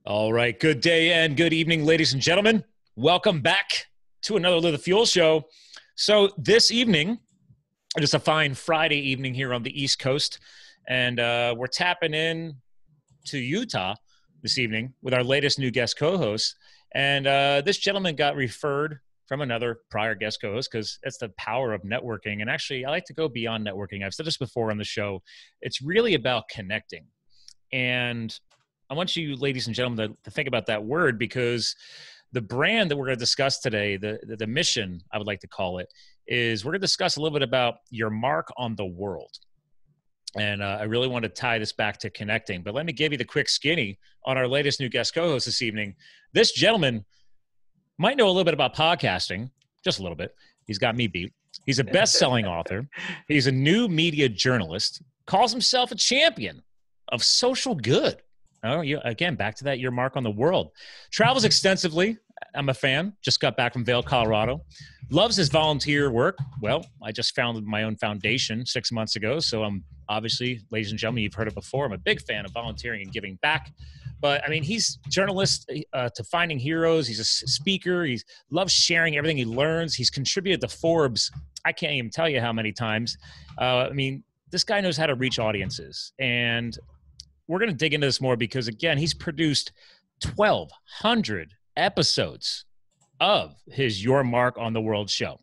All right. Good day and good evening, ladies and gentlemen. Welcome back to another Live the Fuel show. So this evening, it is a fine Friday evening here on the East Coast, and we're tapping in to Utah this evening with our latest new guest co-host. And this gentleman got referred from another prior guest co-host because it's the power of networking. And actually, I like to go beyond networking. I've said this before on the show. It's really about connecting. And I want you, ladies and gentlemen, to think about that word, because the brand that we're going to discuss today, the mission, I would like to call it, is we're going to discuss a little bit about your mark on the world. And I really want to tie this back to connecting. But let me give you the quick skinny on our latest new guest co-host this evening. This gentleman might know a little bit about podcasting, just a little bit. He's got me beat. He's a best-selling author. He's a new media journalist, calls himself a champion of social good. Oh, again, back to that, your mark on the world. Travels extensively. I'm a fan. Just got back from Vail, Colorado. Loves his volunteer work. Well, I just founded my own foundation 6 months ago. So I'm obviously, ladies and gentlemen, you've heard it before. I'm a big fan of volunteering and giving back. But I mean, he's journalist to Finding Heroes. He's a speaker. He loves sharing everything he learns. He's contributed to Forbes. I can't even tell you how many times. I mean, this guy knows how to reach audiences. And we're going to dig into this more because, again, he's produced 1,200 episodes of his Your Mark on the World show.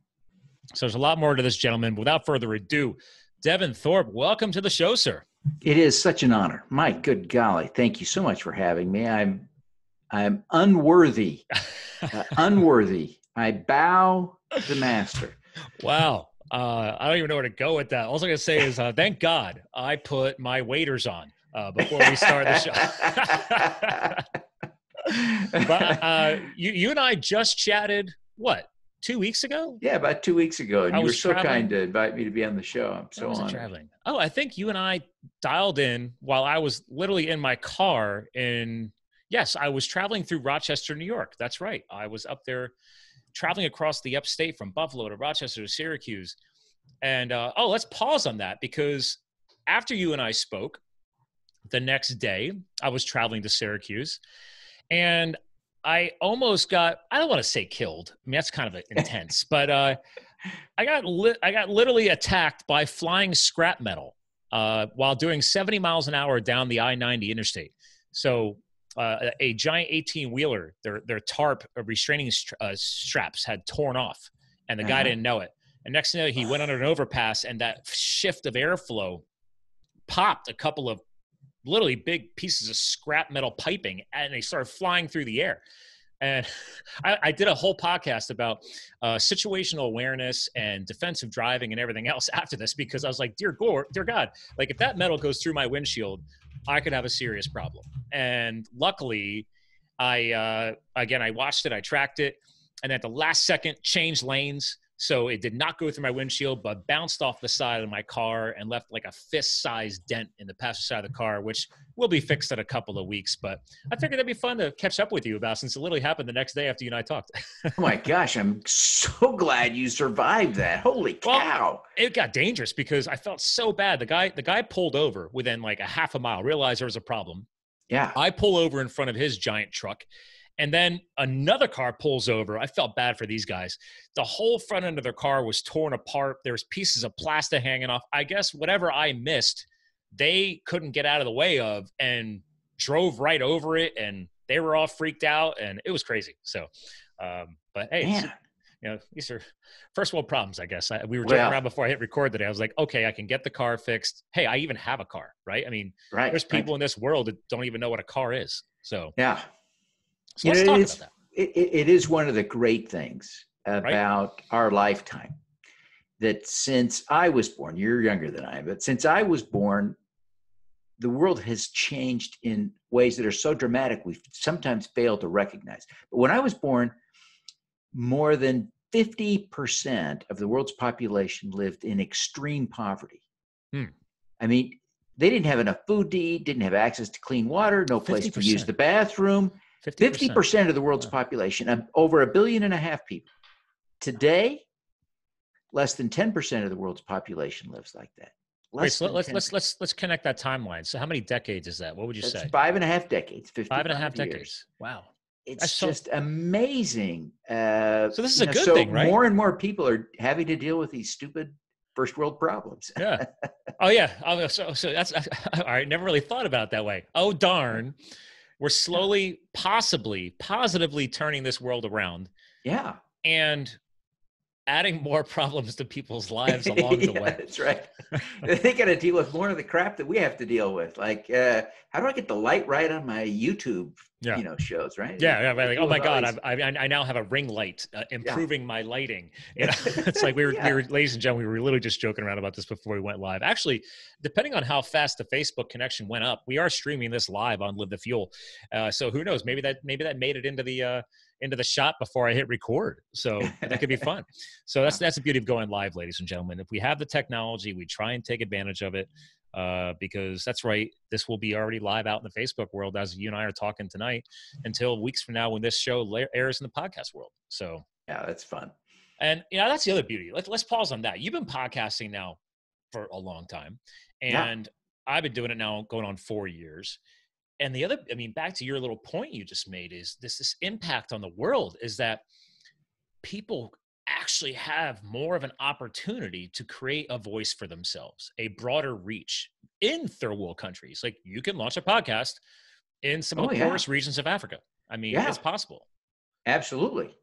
So there's a lot more to this gentleman. Without further ado, Devin Thorpe, welcome to the show, sir. It is such an honor. My good golly, thank you so much for having me. I'm unworthy, unworthy. I bow to the master. Wow. I don't even know where to go with that. All I'm going to say is thank God I put my waders on before we start the show. But you and I just chatted, what, 2 weeks ago? Yeah, about 2 weeks ago. And you were so traveling. kind to invite me to be on the show. I'm so honored. Traveling. Oh, I think you and I dialed in while I was literally in my car yes, I was traveling through Rochester, New York. That's right. I was up there traveling across the upstate from Buffalo to Rochester to Syracuse. And let's pause on that, because after you and I spoke, the next day, I was traveling to Syracuse, and I almost got, I don't want to say killed. I mean, that's kind of intense, but I got literally attacked by flying scrap metal while doing 70 miles an hour down the I-90 interstate. So a giant 18-wheeler, their tarp restraining straps had torn off, and the guy didn't know it. And next thing you know, he went under an overpass, and that shift of airflow popped a couple of literally big pieces of scrap metal piping, and they started flying through the air. And I did a whole podcast about situational awareness and defensive driving and everything else after this, because I was like, dear God, like if that metal goes through my windshield, I could have a serious problem. And luckily, I watched it, I tracked it, and at the last second changed lanes. So it did not go through my windshield, but bounced off the side of my car and left like a fist-sized dent in the passenger side of the car, which will be fixed in a couple of weeks. But I figured that'd be fun to catch up with you about, since it literally happened the next day after you and I talked. Oh my gosh, I'm so glad you survived that. Holy cow. Well, it got dangerous because I felt so bad. The guy pulled over within like a half a mile, realized there was a problem. Yeah. I pull over in front of his giant truck. And then another car pulls over. I felt bad for these guys. The whole front end of their car was torn apart. There was pieces of plastic hanging off. I guess whatever I missed, they couldn't get out of the way of, and drove right over it. And they were all freaked out, and it was crazy. So, but hey, these are first world problems, I guess. We were joking around before I hit record today. I was like, okay, I can get the car fixed. Hey, I even have a car, right? I mean, there's people in this world that don't even know what a car is. So, yeah. So let's talk about that. It is one of the great things about our lifetime, that since I was born, you're younger than I am, but since I was born, the world has changed in ways that are so dramatic we sometimes fail to recognize. But when I was born, more than 50% of the world's population lived in extreme poverty. I mean, they didn't have enough food to eat, didn't have access to clean water, no place to use the bathroom. 50% of the world's population, over 1.5 billion people. Today, less than 10% of the world's population lives like that. Wait, so than let's 10. let's connect that timeline. So how many decades is that? What would you That's say? 5.5 decades, 5.5 55 years. decades. Wow. That's It's so, just amazing. so this is a good So thing, right? more and more people are having to deal with these stupid first world problems. Yeah. Oh yeah. Oh, so that's all right. Never really thought about it that way. Oh darn. We're slowly, positively turning this world around Yeah. and adding more problems to people's lives along the Yeah, way. that's right. They got to deal with more of the crap that we have to deal with. Like, how do I get the light right on my YouTube, Yeah. shows, right? Yeah, right. Like, oh my God, These... I now have a ring light, Yeah. improving my lighting. You know, it's like we were, ladies and gentlemen, we were literally just joking around about this before we went live. Actually, depending on how fast the Facebook connection went up, we are streaming this live on Live the Fuel. So who knows? Maybe that made it into the shot before I hit record. So that could be fun. So that's the beauty of going live, ladies and gentlemen. If we have the technology, we try and take advantage of it. Because that's right. This will be already live out in the Facebook world as you and I are talking tonight until weeks from now when this show airs in the podcast world. So yeah, that's fun. And that's the other beauty. Let's pause on that. You've been podcasting now for a long time, and I've been doing it now going on 4 years. And the other, back to your little point you just made is this impact on the world is that people actually have more of an opportunity to create a voice for themselves, a broader reach in third world countries. Like you can launch a podcast in some of the poorest regions of Africa. It's possible. Absolutely.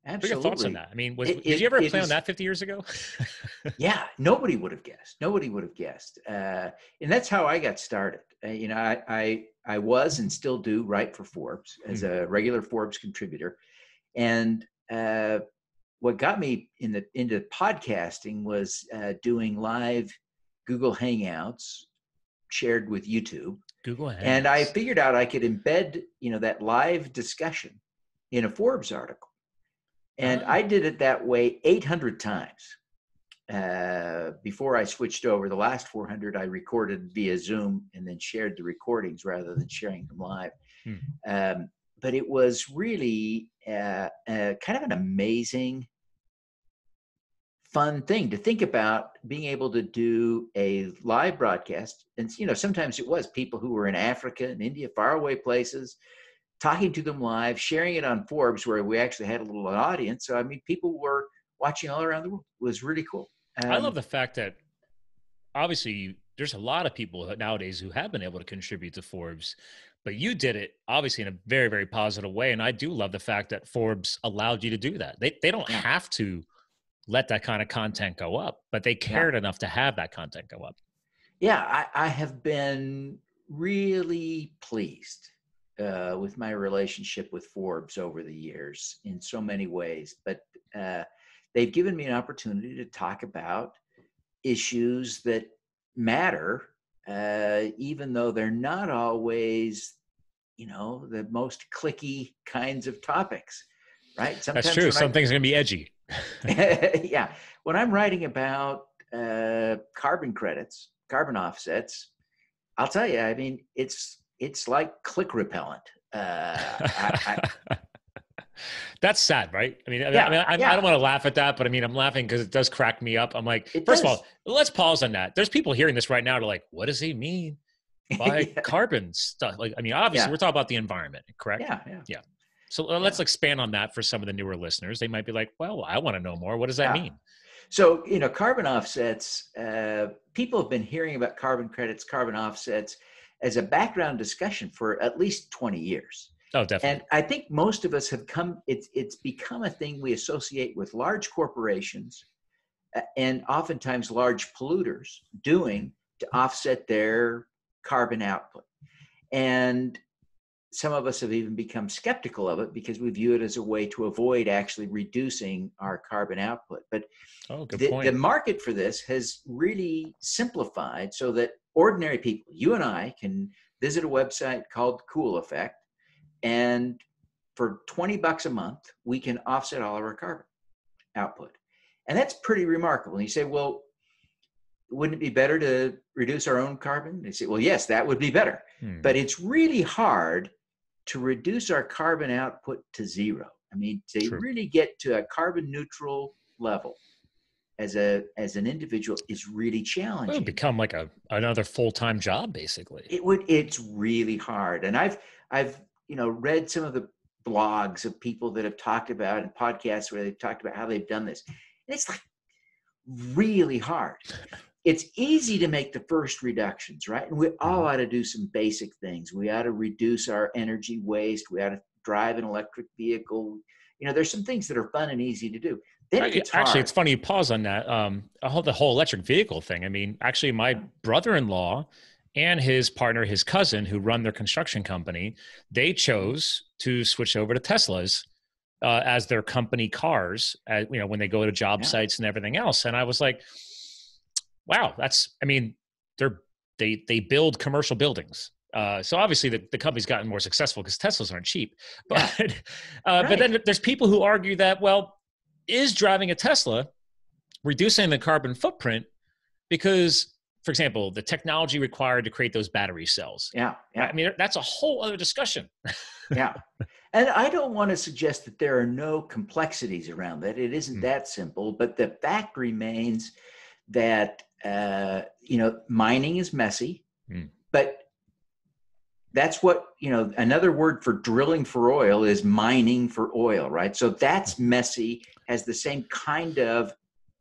What are your thoughts on that? Did you ever plan on that 50 years ago? Yeah, nobody would have guessed. And that's how I got started. I was and still do write for Forbes as a regular Forbes contributor. And what got me into podcasting was doing live Google Hangouts shared with YouTube. Google Hangouts. And I figured out I could embed, that live discussion in a Forbes article. And I did it that way 800 times before I switched over. The last 400 I recorded via Zoom and then shared the recordings rather than sharing them live. But it was really kind of an amazing, fun thing to think about, being able to do a live broadcast. And, sometimes it was people who were in Africa and India, faraway places, talking to them live, sharing it on Forbes, where we actually had a little audience. So, people were watching all around the world. It was really cool. I love the fact that obviously there's a lot of people nowadays who have been able to contribute to Forbes, but you did it obviously in a very, very positive way. And I do love the fact that Forbes allowed you to do that. They don't have to let that kind of content go up, but they cared enough to have that content go up. Yeah, I have been really pleased with my relationship with Forbes over the years in so many ways, but they've given me an opportunity to talk about issues that matter, even though they're not always, the most clicky kinds of topics, right? Sometimes that's true. Some things are going to be edgy. Yeah. When I'm writing about carbon credits, carbon offsets, I'll tell you, it's like click repellent. That's sad, right? I don't want to laugh at that, but I'm laughing because it does crack me up. I'm like, first of all, let's pause on that. There's people hearing this right now. They're like, what does he mean by carbon stuff? Like, obviously we're talking about the environment, correct? Yeah. So let's expand on that for some of the newer listeners. They might be like, well, I want to know more. What does that mean? So, carbon offsets, people have been hearing about carbon credits, carbon offsets as a background discussion for at least 20 years. Oh, definitely. And I think most of us have it's become a thing we associate with large corporations and oftentimes large polluters doing to offset their carbon output. And some of us have even become skeptical of it because we view it as a way to avoid actually reducing our carbon output. But the market for this has really simplified so that ordinary people, you and I, can visit a website called Cool Effect, and for $20 a month, we can offset all of our carbon output. And that's pretty remarkable. And you say, well, wouldn't it be better to reduce our own carbon? They say, well, yes, that would be better. But it's really hard to reduce our carbon output to zero. To really get to a carbon neutral level. as an individual is really It challenging. would become like another full-time job, basically. It's really hard. And I've read some of the blogs of people that have talked about and podcasts where they've talked about how they've done this. And it's like really hard. It's easy to make the first reductions, right? And we all ought to do some basic things. We ought to reduce our energy waste. We ought to drive an electric vehicle. There's some things that are fun and easy to do. Then it gets hard. Actually, it's funny you pause on that. The whole electric vehicle thing. I mean, actually, my brother-in-law and his partner, his cousin, who run their construction company, they chose to switch over to Teslas as their company cars, when they go to job sites and everything else. And I was like, wow, they build commercial buildings. So obviously the company's gotten more successful because Teslas aren't cheap. But but then there's people who argue that, well, is driving a Tesla reducing the carbon footprint because, for example, the technology required to create those battery cells? Yeah. I mean, that's a whole other discussion. Yeah. And I don't want to suggest that there are no complexities around that. It isn't that simple, but the fact remains that, mining is messy, but that's what, another word for drilling for oil is mining for oil, right? So that's messy, has the same kind of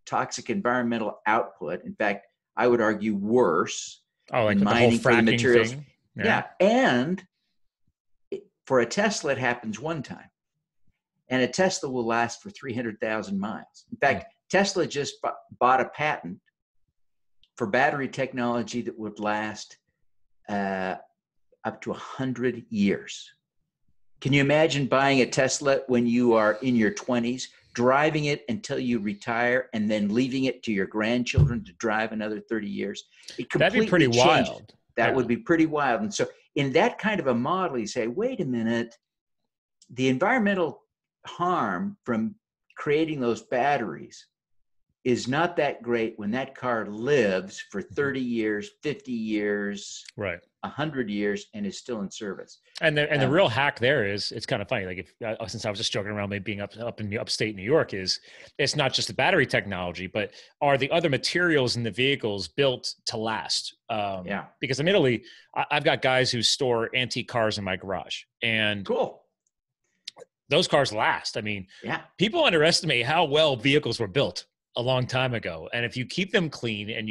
toxic environmental output. In fact, I would argue worse. Like mining the whole fracking for the materials. thing. Yeah. And for a Tesla, it happens one time. And a Tesla will last for 300,000 miles. In fact, Tesla just bought a patent for battery technology that would last up to 100 years. Can you imagine buying a Tesla when you are in your 20s, driving it until you retire, and then leaving it to your grandchildren to drive another 30 years? That'd be pretty wild. That would be pretty wild. And so in that kind of a model, you say, wait a minute, the environmental harm from creating those batteries is not that great when that car lives for 30 years, 50 years, 100 years, and is still in service. And the real hack there is, it's kind of funny. Like since I was just joking around, maybe being up in upstate New York, is it's not just the battery technology, but are the other materials in the vehicles built to last? Because admittedly, I've got guys who store antique cars in my garage, and those cars last. I mean, people underestimate how well vehicles were built a long time ago. And if you keep them clean and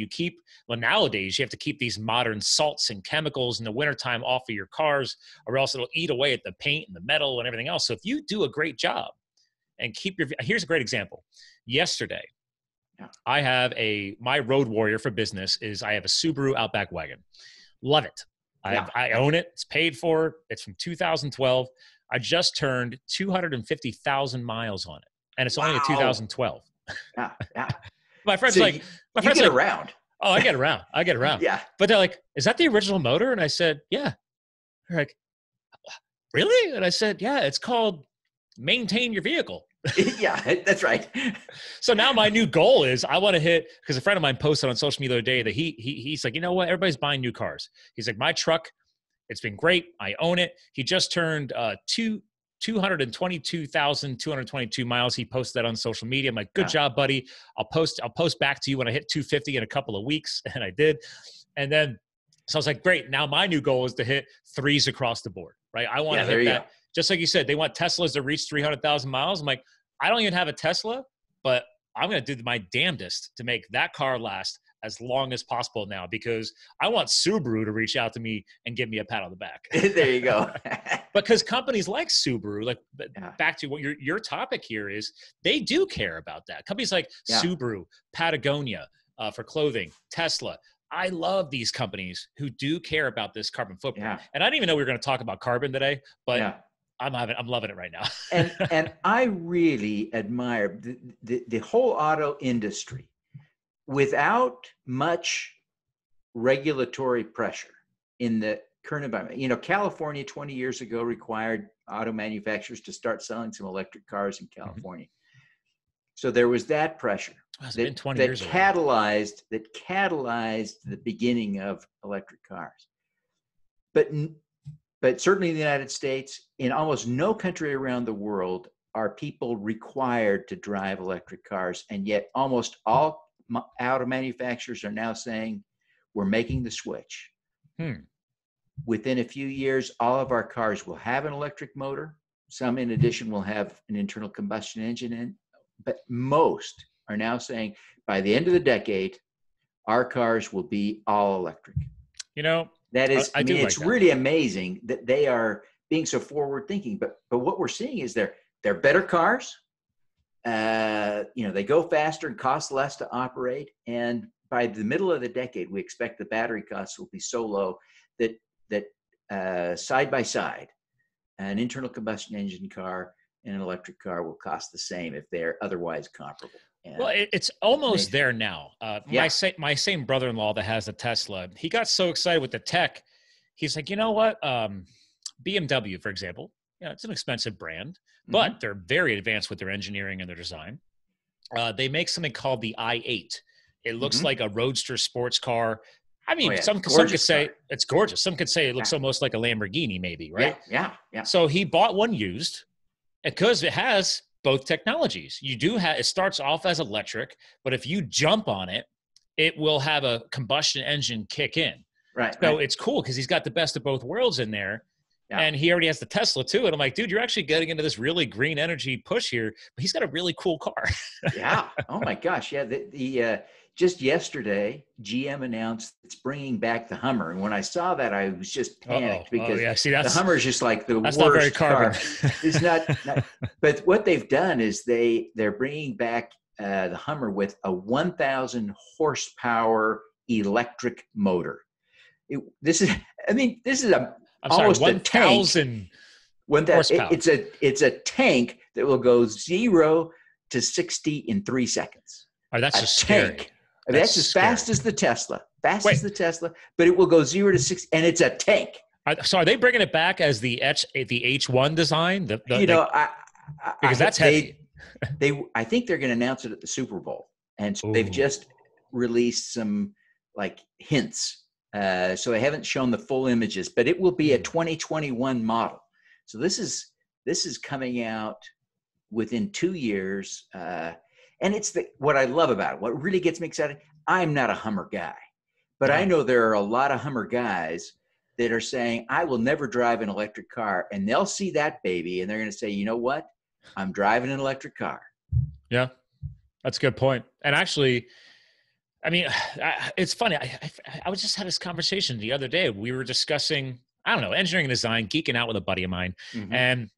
nowadays you have to keep these modern salts and chemicals in the wintertime off of your cars, or else it'll eat away at the paint and the metal and everything else. So if you do a great job and here's a great example. Yesterday, I have my road warrior for business is I have a Subaru Outback wagon. Love it. I own it. It's paid for. It's from 2012. I just turned 250,000 miles on it. And it's only a 2012. My friends get around. Oh, I get around. Yeah. But they're like, is that the original motor? And I said, yeah. They're like, really? And I said, yeah, it's called maintain your vehicle. Yeah, that's right. So now my new goal is I want to hit, because a friend of mine posted on social media the other day that he's like, you know what? Everybody's buying new cars. He's like, my truck, it's been great. I own it. He just turned 222,222 miles. He posted that on social media. I'm like, good job, buddy. I'll post back to you when I hit 250 in a couple of weeks. And I did. And then, so I was like, great. Now my new goal is to hit 3s across the board, right? I want to hit that. Just like you said, they want Teslas to reach 300,000 miles. I'm like, I don't even have a Tesla, but I'm going to do my damnedest to make that car last as long as possible now, because I want Subaru to reach out to me and give me a pat on the back. There you go. Because companies like Subaru, back to what your topic here is, they do care about that. Companies like Subaru, Patagonia for clothing, Tesla. I love these companies who do care about this carbon footprint. And I didn't even know we were going to talk about carbon today, but I'm loving it right now. and I really admire the whole auto industry. Without much regulatory pressure in the current environment. California 20 years ago required auto manufacturers to start selling some electric cars in California. So there was that pressure that catalyzed the beginning of electric cars. But certainly in the United States, in almost no country around the world are people required to drive electric cars? And yet almost all auto manufacturers are now saying, we're making the switch. Within a few years, all of our cars will have an electric motor. Some, in addition, will have an internal combustion engine in. But most are now saying, by the end of the decade, our cars will be all electric. You know, that is, I mean, it's like really amazing that they are being so forward thinking. But what we're seeing is they're better cars. They go faster and cost less to operate. And by the middle of the decade, we expect the battery costs will be so low that side by side, an internal combustion engine car and an electric car will cost the same if they're otherwise comparable. And well, it's almost there now. Yeah. My same brother-in-law that has a Tesla, he got so excited with the tech. He's like, you know what? BMW, for example, it's an expensive brand, but they're very advanced with their engineering and their design. They make something called the i8. It looks like a roadster sports car. I mean, some could say it's gorgeous. Some could say it looks almost like a Lamborghini, maybe, right? Yeah. So he bought one used because it has both technologies. It starts off as electric, but if you jump on it, it will have a combustion engine kick in. Right. So it's cool because he's got the best of both worlds in there. Yeah. And he already has the Tesla too. And I'm like, dude, you're actually getting into this really green energy push here, but he's got a really cool car. Yeah. Oh my gosh. Yeah. Just yesterday, GM announced it's bringing back the Hummer. And when I saw that, I was just panicked because the Hummer is just like the worst not very carbon car. It's not, but what they've done is they're bringing back the Hummer with a 1,000 horsepower electric motor. This is almost 1,000 horsepower. It's a tank that will go 0 to 60 in 3 seconds. Oh, that's just scary. That's as fast as the Tesla. But it will go 0 to 60, and it's a tank. So are they bringing it back as the H1 design? Because that's heavy. I think they're going to announce it at the Super Bowl, and so they've just released some hints. So they haven't shown the full images, but it will be a 2021 model. So this is coming out within 2 years. And it's what I love about it. What really gets me excited, I'm not a Hummer guy, but I know there are a lot of Hummer guys that are saying, I will never drive an electric car. And they'll see that baby and they're going to say, you know what? I'm driving an electric car. Yeah, that's a good point. And actually, I mean, it's funny. I was just had this conversation the other day. We were discussing, engineering and design, geeking out with a buddy of mine. And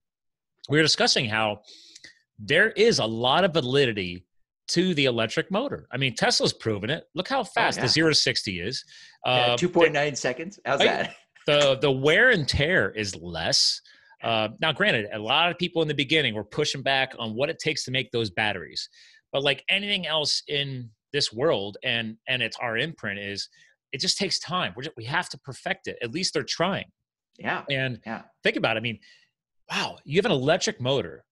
we were discussing how there is a lot of validity to the electric motor. I mean, Tesla's proven it. Look how fast the 0 to 60 is. 2.9 seconds. How's that? The wear and tear is less. Now, granted, a lot of people in the beginning were pushing back on what it takes to make those batteries. But like anything else in this world, and it's our imprint, is it just takes time. We have to perfect it. At least they're trying. Yeah. And think about it. I mean, wow, you have an electric motor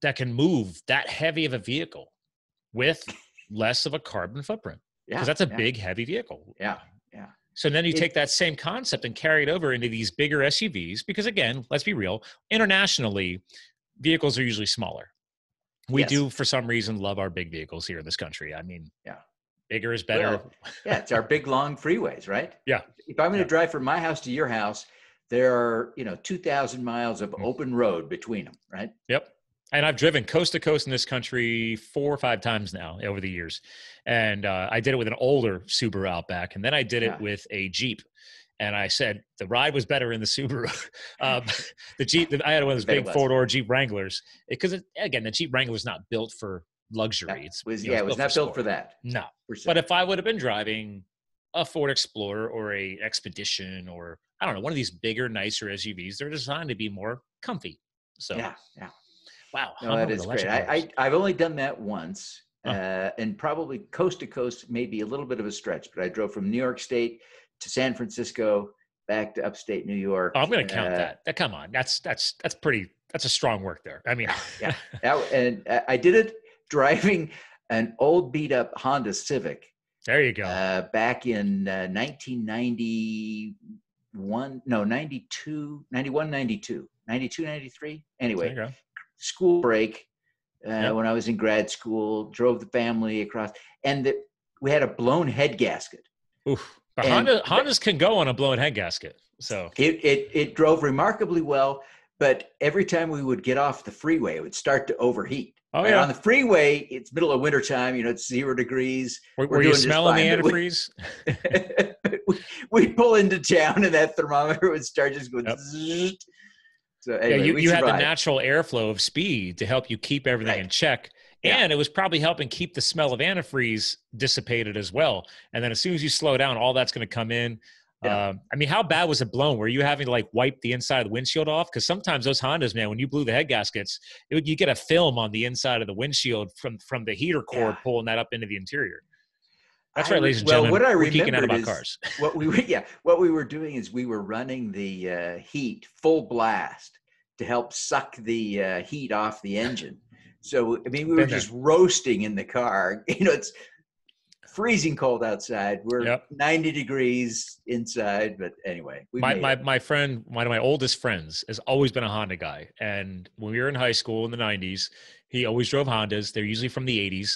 that can move that heavy of a vehicle with less of a carbon footprint. Because that's a big, heavy vehicle. Yeah. So then you take that same concept and carry it over into these bigger SUVs, because again, let's be real, internationally, vehicles are usually smaller. We do, for some reason, love our big vehicles here in this country. I mean, bigger is better. Well, it's our big, long freeways, right? Yeah. If I'm going to drive from my house to your house, there are, 2,000 miles of open road between them, right? Yep. And I've driven coast to coast in this country 4 or 5 times now over the years. And I did it with an older Subaru Outback. And then I did it with a Jeep. And I said, the ride was better in the Subaru. The Jeep, I had one of those big 4-door Jeep Wranglers. Because, again, the Jeep Wrangler is not built for luxury. It was not built for that. No. But if I would have been driving a Ford Explorer or a Expedition or, I don't know, one of these bigger, nicer SUVs, they're designed to be more comfy. So yeah. Wow. No, that is great. I've only done that once, and probably coast to coast, maybe a little bit of a stretch, but I drove from New York State to San Francisco, back to upstate New York. Oh, I'm going to count that. Come on. That's a strong work there. I mean, and I did it driving an old beat up Honda Civic. There you go. Back in 1991, 92, 93. Anyway, school break when I was in grad school, drove the family across, and we had a blown head gasket. Oof. But Hondas can go on a blown head gasket. So it drove remarkably well, but every time we would get off the freeway, it would start to overheat. Oh, right? yeah. On the freeway, it's middle of winter time, it's 0 degrees. Were you smelling the antifreeze? We'd pull into town and that thermometer would start just going. Yep. So anyway, you had the natural airflow of speed to help you keep everything in check. And it was probably helping keep the smell of antifreeze dissipated as well. And then as soon as you slow down, all that's going to come in. Yeah. I mean, how bad was it blown? Were you having to like wipe the inside of the windshield off? Because sometimes those Hondas, man, when you blew the head gaskets, you get a film on the inside of the windshield from the heater cord pulling that up into the interior. That's right, ladies and gentlemen. What I we're geeking out about is cars. what we were doing is we were running the heat full blast to help suck the heat off the engine. So, I mean, we were just roasting in the car. It's freezing cold outside. We're 90 degrees inside. But anyway, my friend, one of my oldest friends, has always been a Honda guy. And when we were in high school in the 90s, he always drove Hondas. They're usually from the 80s.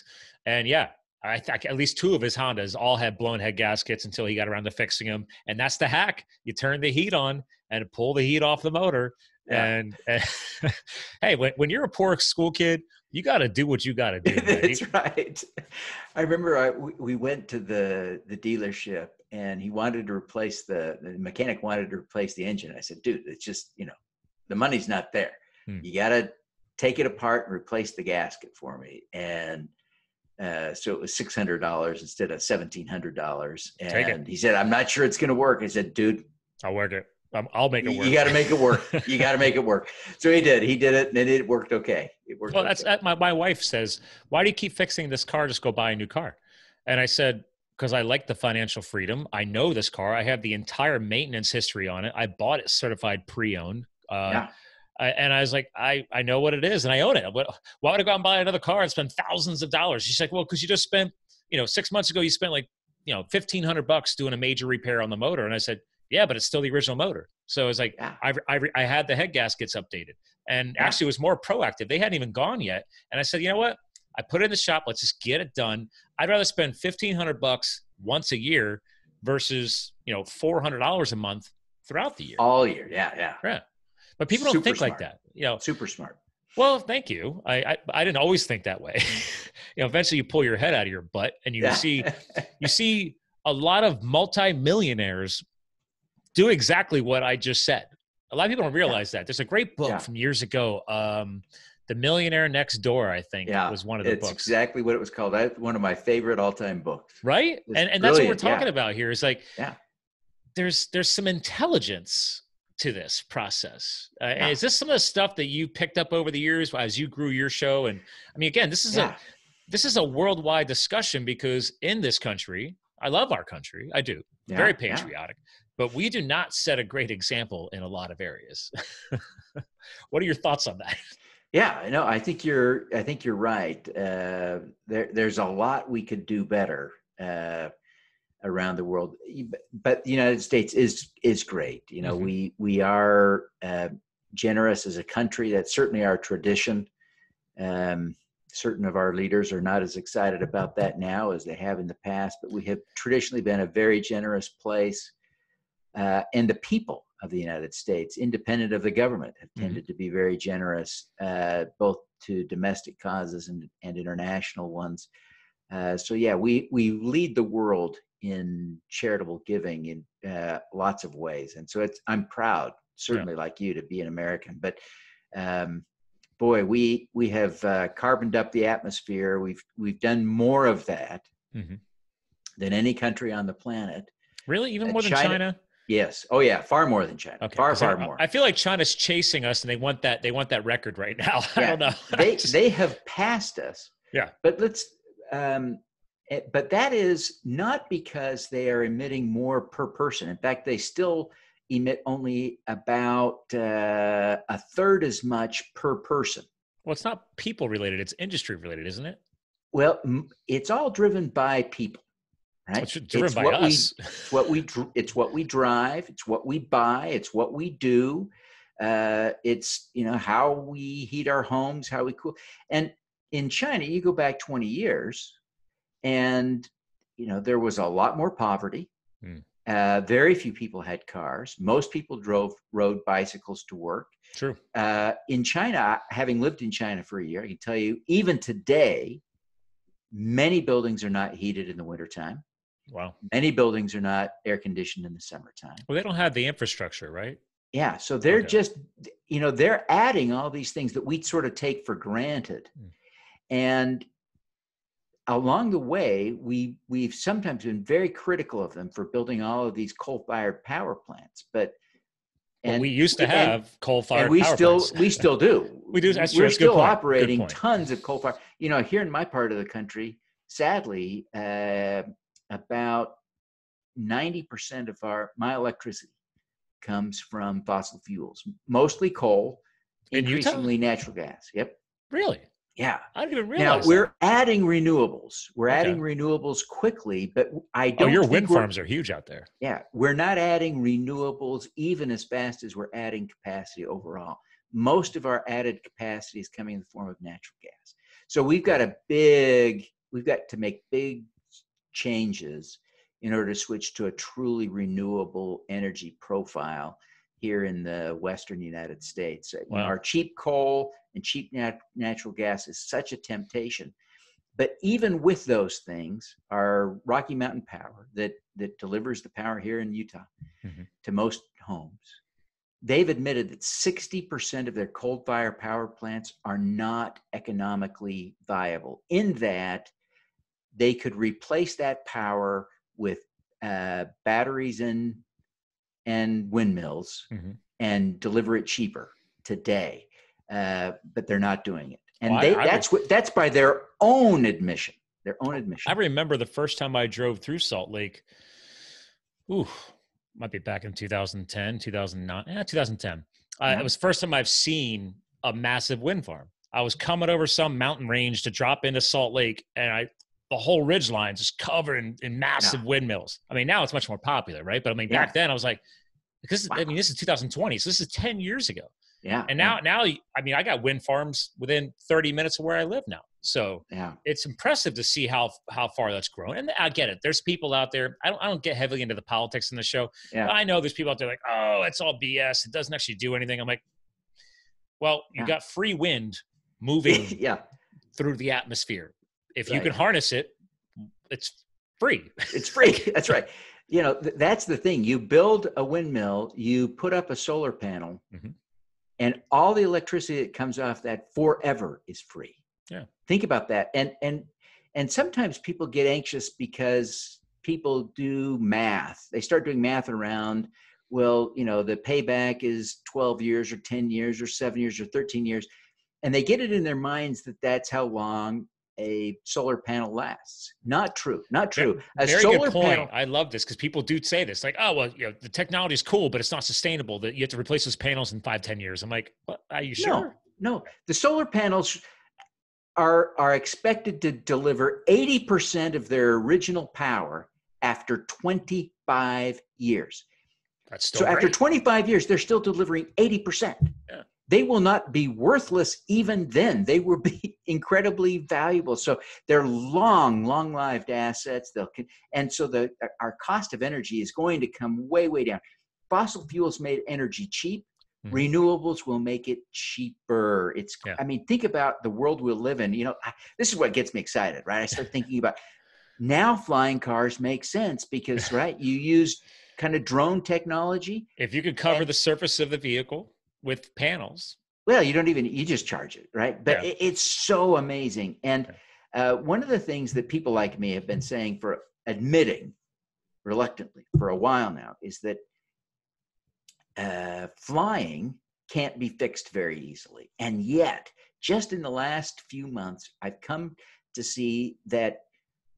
And I think at least 2 of his Hondas all had blown head gaskets until he got around to fixing them. And that's the hack. You turn the heat on and pull the heat off the motor. Yeah. And hey, when you're a poor school kid, you got to do what you got to do. That's right. I remember we went to the dealership and he wanted to replace the mechanic wanted to replace the engine. I said, dude, it's just, the money's not there. You got to take it apart and replace the gasket for me. And so it was $600 instead of $1,700. And he said, I'm not sure it's going to work. I said, dude, I'll work it. I'll make it work. You got to make it work. You got to make it work. So he did it, and it worked okay. It worked. Well, that's my wife says, why do you keep fixing this car? Just go buy a new car. And I said, because I like the financial freedom. I know this car. I have the entire maintenance history on it. I bought it certified pre-owned. And I was like, I know what it is, and I own it. Why would I go out and buy another car and spend thousands of dollars? She's like, well, because you just spent, 6 months ago, you spent like, $1,500 doing a major repair on the motor. And I said, yeah, but it's still the original motor. So it's like, I had the head gaskets updated, and actually it was more proactive. They hadn't even gone yet. And I said, you know what? I put it in the shop. Let's just get it done. I'd rather spend $1,500 once a year versus, $400 a month throughout the year. All year. Yeah. But people don't think like that. Super smart. Well, thank you. I didn't always think that way. Eventually you pull your head out of your butt and you see a lot of multimillionaires do exactly what I just said. A lot of people don't realize that. There's a great book from years ago. The Millionaire Next Door, I think, was one of the books. It's exactly what it was called. That's one of my favorite all-time books. Right? And that's what we're talking about here. Is like, there's some intelligence to this process. Is this some of the stuff that you picked up over the years as you grew your show? And I mean, again, this is a worldwide discussion, because in this country, I love our country. I do. Very patriotic. But we do not set a great example in a lot of areas. What are your thoughts on that? Yeah, no, I think you're right. There's a lot we could do better around the world, but the United States is great. We are generous as a country. That's certainly our tradition. Certain of our leaders are not as excited about that now as they have in the past, but we have traditionally been a very generous place. And the people of the United States, independent of the government, have tended to be very generous, both to domestic causes and international ones. We lead the world in charitable giving in lots of ways. And so I'm proud, certainly like you, to be an American. But boy, we have carboned up the atmosphere. We've done more of that than any country on the planet. Really? Even more than China? Yes. Oh yeah. Far more than China. Okay. Far more. I feel like China's chasing us, and they want that record right now. I don't know. They have passed us. Yeah. But but that is not because they are emitting more per person. In fact, they still emit only about a third as much per person. Well, it's not people related. It's industry related, isn't it? Well, it's all driven by people. Right? It's driven by us. It's what we drive. It's what we buy. It's what we do. It's, how we heat our homes, how we cool. And in China, you go back 20 years and, there was a lot more poverty. Very few people had cars. Most people rode bicycles to work. True. In China, having lived in China for a year, I can tell you, even today, many buildings are not heated in the wintertime. Wow. Many buildings are not air conditioned in the summertime. Well, they don't have the infrastructure, right? Yeah. So they're just, they're adding all these things that we sort of take for granted. And along the way, we've sometimes been very critical of them for building all of these coal-fired power plants. But we used to have coal-fired power plants. We still do. We do. That's true. We're still operating tons of coal-fired. Here in my part of the country, sadly, about 90% of my electricity comes from fossil fuels, mostly coal, increasingly natural gas. Yep. Really? Yeah. I didn't even realize. Now we're adding renewables. We're adding renewables quickly, but I don't. Your wind farms are huge out there. Yeah, we're not adding renewables even as fast as we're adding capacity overall. Most of our added capacity is coming in the form of natural gas. So we've got to make big changes in order to switch to a truly renewable energy profile here in the Western United States. Wow. Our cheap coal and cheap natural gas is such a temptation. But even with those things, our Rocky Mountain Power that delivers the power here in Utah to most homes, they've admitted that 60% of their coal-fired power plants are not economically viable, in that they could replace that power with batteries and windmills and deliver it cheaper today. But they're not doing it. And that's by their own admission. I remember the first time I drove through Salt Lake. Might be back in 2010, 2009, 2010. It was the first time I've seen a massive wind farm. I was coming over some mountain range to drop into Salt Lake, and the whole ridgeline just covered in massive windmills. I mean, now it's much more popular, right? But I mean, back then I was like, this is 2020, so this is 10 years ago. Yeah. And now, I mean, I got wind farms within 30 minutes of where I live now. So it's impressive to see how far that's grown. And I get it. There's people out there. I don't get heavily into the politics in the show. Yeah. But I know there's people out there like, oh, it's all BS. It doesn't actually do anything. I'm like, well, you got free wind moving through the atmosphere. If you can harness it, it's free. It's free. That's right. That's the thing. You build a windmill, you put up a solar panel, and all the electricity that comes off that forever is free. Yeah. Think about that. And sometimes people get anxious because people do math. They start doing math around, the payback is 12 years or 10 years or 7 years or 13 years. And they get it in their minds that that's how long a solar panel lasts. Not true. A very solar good point. panel. I love this because people do say this, like, oh, well, the technology is cool, but it's not sustainable. That you have to replace those panels in 5-10 years. I'm like, what? Are you sure? No. The solar panels are expected to deliver 80% of their original power after 25 years. That's still after 25 years, they're still delivering 80%. Yeah. They will not be worthless even then. They will be incredibly valuable. So they're long-lived assets. And so our cost of energy is going to come way, way down. Fossil fuels made energy cheap. Renewables will make it cheaper. I mean, think about the world we'll live in. This is what gets me excited, right? I start thinking about now flying cars make sense because, right, you use kind of drone technology. If you could cover the surface of the vehicle with panels. Well, you just charge it, right? But it's so amazing. And one of the things that people like me have been saying admitting reluctantly for a while now is that flying can't be fixed very easily. And yet, just in the last few months, I've come to see that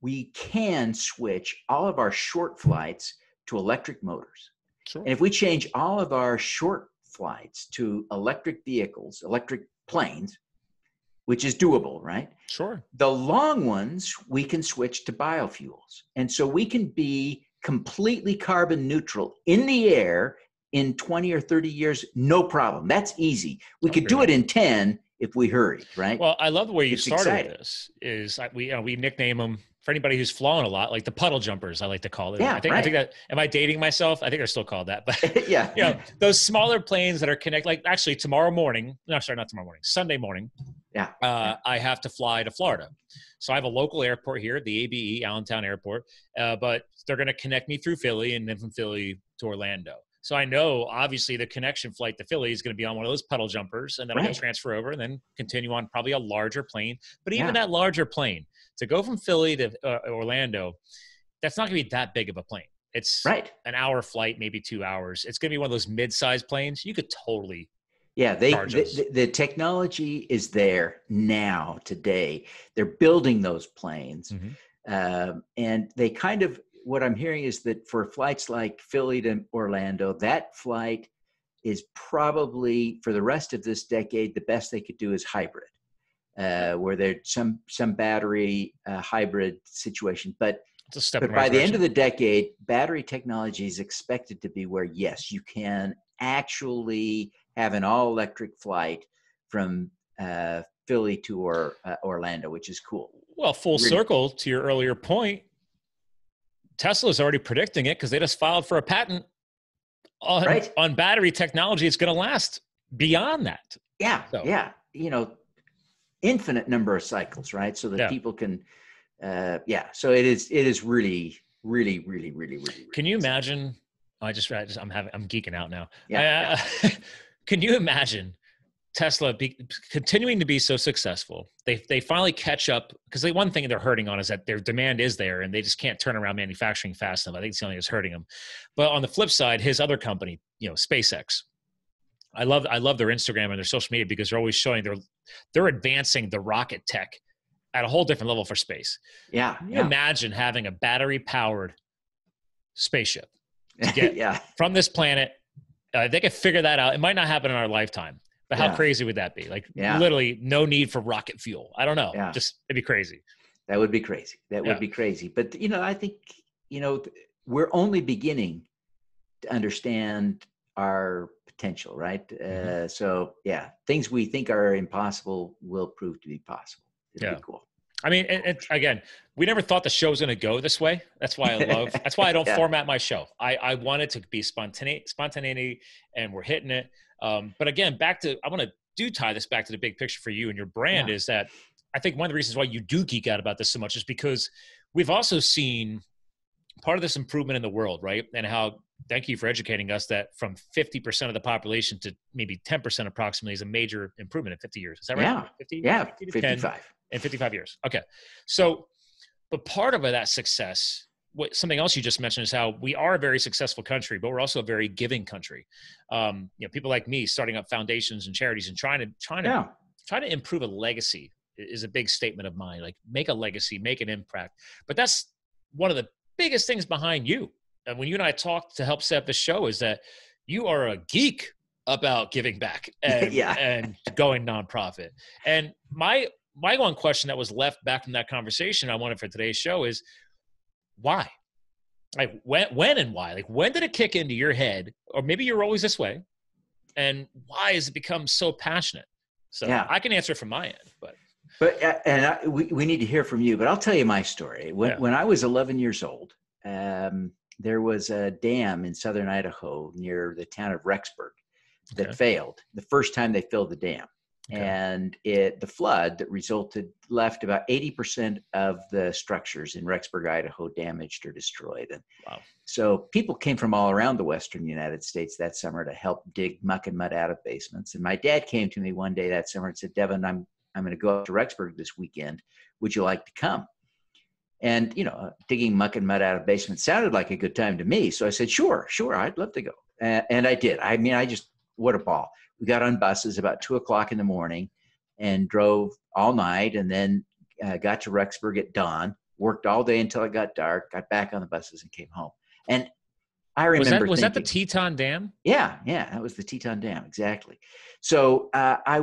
we can switch all of our short flights to electric motors. Sure. And if we change all of our short flights to electric vehicles, electric planes, which is doable, right? Sure. The long ones, we can switch to biofuels. And so we can be completely carbon neutral in the air in 20 or 30 years, no problem. That's easy. We could do it in 10 if we hurried, right? Well, I love the way you It's started exciting. with this. Is we nickname them, for anybody who's flown a lot, like the puddle jumpers, I like to call it. Yeah, I think that, am I dating myself? I think they're still called that, but Yeah. those smaller planes that are connected, like actually tomorrow morning, no, sorry, not tomorrow morning, Sunday morning, Yeah. I have to fly to Florida. So I have a local airport here, the ABE, Allentown Airport, but they're going to connect me through Philly and then from Philly to Orlando. So I know, obviously, the connection flight to Philly is going to be on one of those puddle jumpers, and then I'm going to transfer over and then continue on probably a larger plane. But even that larger plane, to go from Philly to Orlando, that's not going to be that big of a plane. It's an hour flight, maybe 2 hours. It's going to be one of those mid-sized planes. You could totally the technology is there now, today. They're building those planes. And they kind of, what I'm hearing is that for flights like Philly to Orlando, that flight is probably, for the rest of this decade, the best they could do is hybrid, where there's some battery hybrid situation. But by the end of the decade, battery technology is expected to be where, yes, you can actually have an all-electric flight from Philly to Orlando, which is cool. Well, full circle to your earlier point, Tesla's already predicting it because they just filed for a patent on battery technology. It's going to last beyond that. Infinite number of cycles, right? So that people can, so it is really, really, really, really, really. Can you imagine? I'm geeking out now. Can you imagine Tesla continuing to be so successful? They finally catch up, because the one thing they're hurting on is that their demand is there and they just can't turn around manufacturing fast enough. I think it's the only thing that's hurting them. But on the flip side, his other company, SpaceX, I love their Instagram and their social media, because they're always showing they're advancing the rocket tech at a whole different level for space. Can you imagine having a battery powered spaceship to get from this planet? They could figure that out. It might not happen in our lifetime, but how crazy would that be? Like literally no need for rocket fuel. I don't know. Just, it'd be crazy. That would be crazy. That would be crazy. But, I think, we're only beginning to understand our potential, right? So things we think are impossible will prove to be possible. It'll be cool. I mean, again, we never thought the show was going to go this way. That's why that's why I don't format my show. I want it to be spontaneity, and we're hitting it. But again, I want to tie this back to the big picture for you and your brand, is that I think one of the reasons why you do geek out about this so much is because we've also seen part of this improvement in the world, right? And how, thank you for educating us that from 50% of the population to maybe 10% approximately is a major improvement in 50 years. Is that right? 55. In 55 years. Okay. So, but part of that success, something else you just mentioned, is how we are a very successful country, but we're also a very giving country. People like me starting up foundations and charities and trying to improve a legacy is a big statement of mine. Like, make a legacy, make an impact. But that's one of the biggest things behind you. And when you and I talked to help set up the show, is that you are a geek about giving back and going nonprofit. And my one question that was left back from that conversation I wanted for today's show is, why? Like, when and why? Like, when did it kick into your head? Or maybe you're always this way. And why has it become so passionate? So I can answer from my end, but we need to hear from you. But I'll tell you my story. When I was 11 years old, there was a dam in southern Idaho near the town of Rexburg that failed the first time they filled the dam. And the flood that resulted left about 80% of the structures in Rexburg, Idaho, damaged or destroyed. And so people came from all around the western United States that summer to help dig muck and mud out of basements. And my dad came to me one day that summer and said, "Devin, I'm going to go up to Rexburg this weekend. Would you like to come?" And, digging muck and mud out of basements sounded like a good time to me. So I said, sure, I'd love to go. And I did. I mean, what a ball. We got on buses about 2:00 in the morning and drove all night, and then got to Rexburg at dawn, worked all day until it got dark, got back on the buses and came home. And I remember was that the Teton Dam? Yeah, that was the Teton Dam, exactly. So I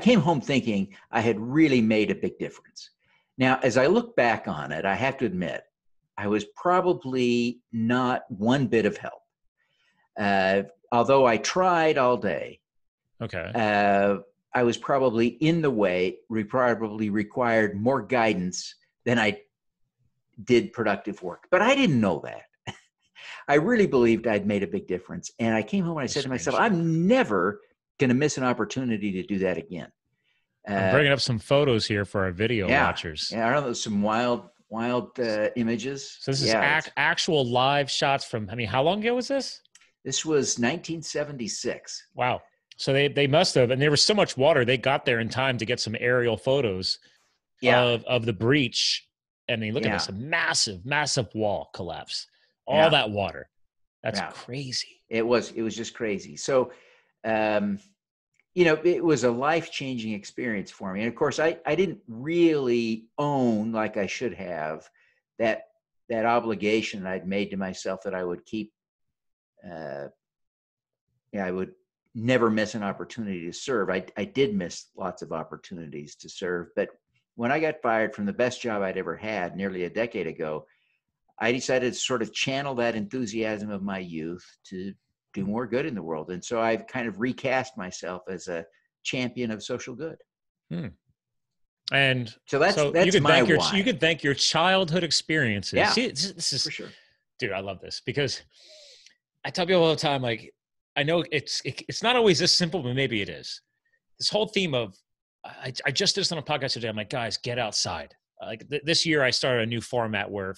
came home thinking I had really made a big difference. Now, as I look back on it, I have to admit, I was probably not one bit of help. Although I tried all day, Okay. I was probably in the way, probably required more guidance than I did productive work. But I didn't know that. I really believed I'd made a big difference. And I came home and I said to myself, I'm never going to miss an opportunity to do that again. I'm bringing up some photos here for our video watchers. Yeah, I don't know, some wild images. So this is actual live shots from, I mean, how long ago was this? This was 1976. Wow. So they must have, and there was so much water, they got there in time to get some aerial photos of the breach. I mean, look at this, a massive, massive wall collapse. All that water. That's crazy. It was just crazy. So, it was a life-changing experience for me. And of course, I didn't really own, like I should have, that obligation I'd made to myself that I would keep, I would never miss an opportunity to serve. I did miss lots of opportunities to serve, but when I got fired from the best job I'd ever had nearly a decade ago, I decided to sort of channel that enthusiasm of my youth to do more good in the world. And so I've kind of recast myself as a champion of social good. And so that's my why. You could thank your childhood experiences. Yeah, see, this is for sure. Dude, I love this because I tell people all the time, like, I know it's not always this simple, but maybe it is. This whole theme of, I just did this on a podcast today. I'm like, guys, get outside. Like this year, I started a new format where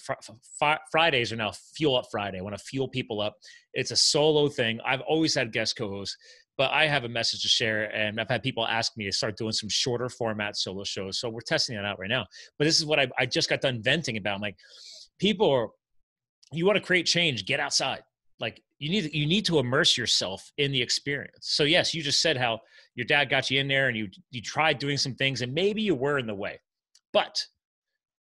Fridays are now Fuel Up Friday. I want to fuel people up. It's a solo thing. I've always had guest co-hosts, but I have a message to share. And I've had people ask me to start doing some shorter format solo shows. So we're testing that out right now. But this is what I just got done venting about. I'm like, you want to create change, get outside. Like you need to immerse yourself in the experience. So yes, you just said how your dad got you in there and you tried doing some things and maybe you were in the way. But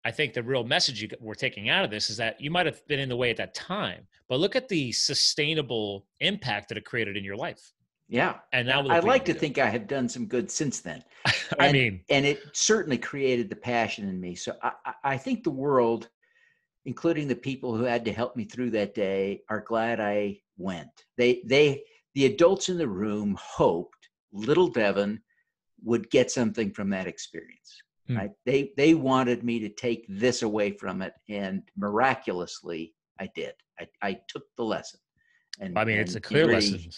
I think the real message we're taking out of this is that you might have been in the way at that time, but look at the sustainable impact that it created in your life. Yeah. And now I'd like to think I have done some good since then. And it certainly created the passion in me. So I think the world, including the people who had to help me through that day, are glad I went. The adults in the room hoped little Devin would get something from that experience. Right? They wanted me to take this away from it, and miraculously, I did. I took the lesson, and it's a clear lesson.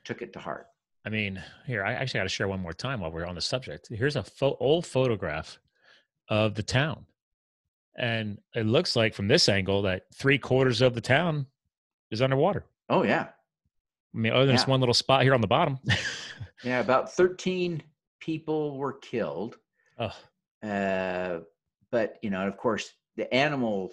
Took it to heart. I mean, here I actually got to share one more time while we're on the subject. Here's a old photograph of the town, and it looks like from this angle that 3/4 of the town is underwater. Oh yeah. I mean, other than this one little spot here on the bottom. Yeah, about 13 people were killed. Oh. But of course, the animal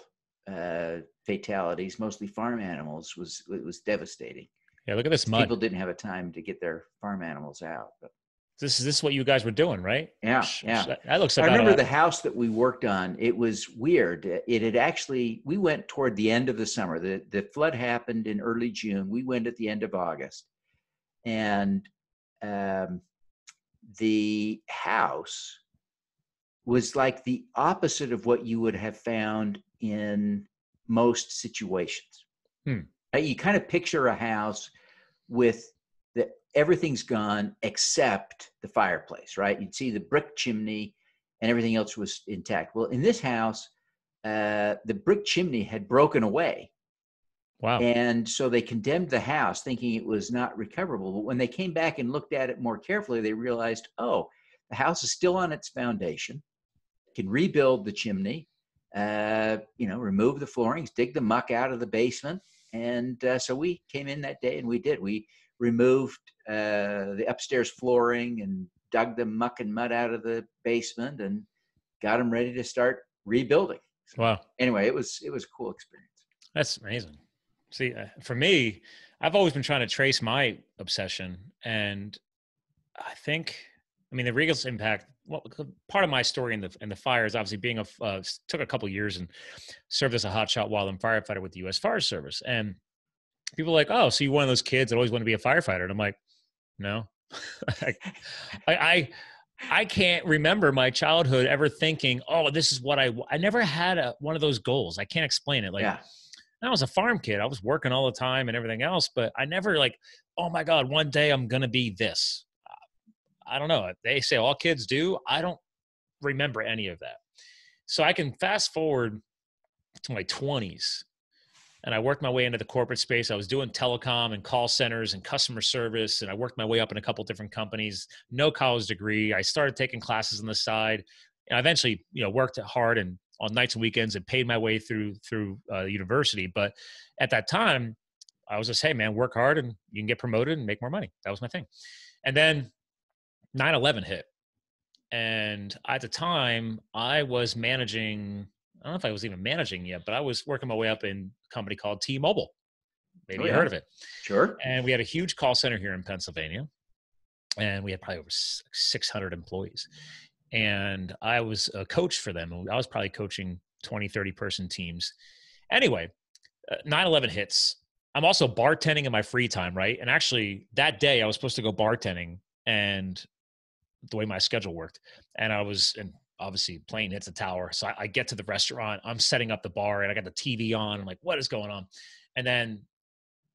fatalities, mostly farm animals, it was devastating. Yeah, look at this mud. People didn't have a time to get their farm animals out. But this is what you guys were doing, right? Yeah. That looks. I remember the house that we worked on. It was weird. It had actually. We went toward the end of the summer. The flood happened in early June. We went at the end of August, and the house was like the opposite of what you would have found in most situations. You kind of picture a house with everything's gone except the fireplace, right? You'd see the brick chimney and everything else was intact. Well, in this house, the brick chimney had broken away. Wow. And so they condemned the house thinking it was not recoverable. But when they came back and looked at it more carefully, they realized, the house is still on its foundation. Can rebuild the chimney, remove the floorings, dig the muck out of the basement. And so we came in that day and we did. We removed the upstairs flooring and dug the muck and mud out of the basement and got them ready to start rebuilding. So, wow. Anyway, it was a cool experience. That's amazing. See, for me, I've always been trying to trace my obsession. And I think, the biggest impact, part of my story in the fire is obviously being took a couple of years and served as a hotshot wildland firefighter with the U.S. Fire Service. And people are like, oh, so you're one of those kids that always want to be a firefighter. And I'm like, no. I can't remember my childhood ever thinking, oh, this is what I never had one of those goals. I can't explain it. Like, Yeah. I was a farm kid. I was working all the time and everything else, but I never like, oh my God, one day I'm going to be this. I don't know. They say all kids do. I don't remember any of that. So I can fast forward to my 20s, and I worked my way into the corporate space. I was doing telecom and call centers and customer service, and I worked my way up in a couple different companies. No college degree. I started taking classes on the side, and I eventually, worked hard and on nights and weekends and paid my way through university. But at that time, I was just, hey man, work hard and you can get promoted and make more money. That was my thing. And then 9/11 hit, and at the time, I was managing. I don't know if I was even managing yet, but I was working my way up in a company called T-Mobile. Maybe you heard of it. Sure. And we had a huge call center here in Pennsylvania, and we had probably over 600 employees. And I was a coach for them. I was probably coaching 20, 30 person teams. Anyway, 9/11 hits. I'm also bartending in my free time, right? And actually that day I was supposed to go bartending, and the way my schedule worked, and obviously plane hits the tower. So I get to the restaurant, I'm setting up the bar, and I got the TV on. I'm like, what is going on? And then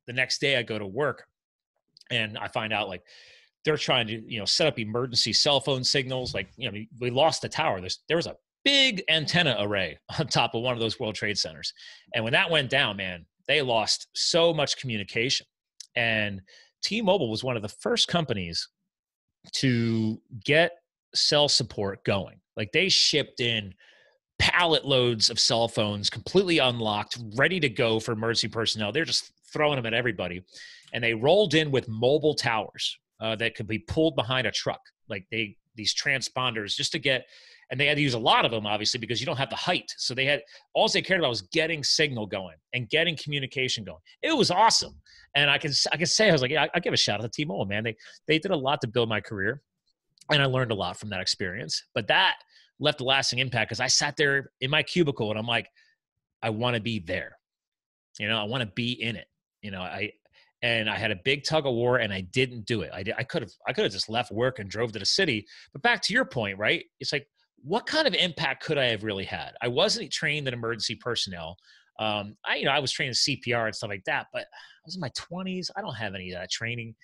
the next day I go to work, and I find out like they're trying to, set up emergency cell phone signals. Like, we lost the tower. There was a big antenna array on top of one of those World Trade Centers. And when that went down, man, they lost so much communication. And T-Mobile was one of the first companies to get cell support going. Like, they shipped in pallet loads of cell phones, completely unlocked, ready to go for emergency personnel. They're just throwing them at everybody. And they rolled in with mobile towers that could be pulled behind a truck. Like, these transponders just to get, and they had to use a lot of them, obviously, because you don't have the height. So all they cared about was getting signal going and getting communication going. It was awesome. And I can say, I was like, yeah, I give a shout out to T-Mobile, man. They did a lot to build my career, and I learned a lot from that experience. But that left a lasting impact, because I sat there in my cubicle and I'm like, I want to be there. I want to be in it. And I had a big tug of war, and I didn't do it. I could have just left work and drove to the city. But back to your point, right? It's like, what kind of impact could I have really had? I wasn't trained in emergency personnel. I was trained in CPR and stuff like that, but I was in my 20s. I don't have any of that training.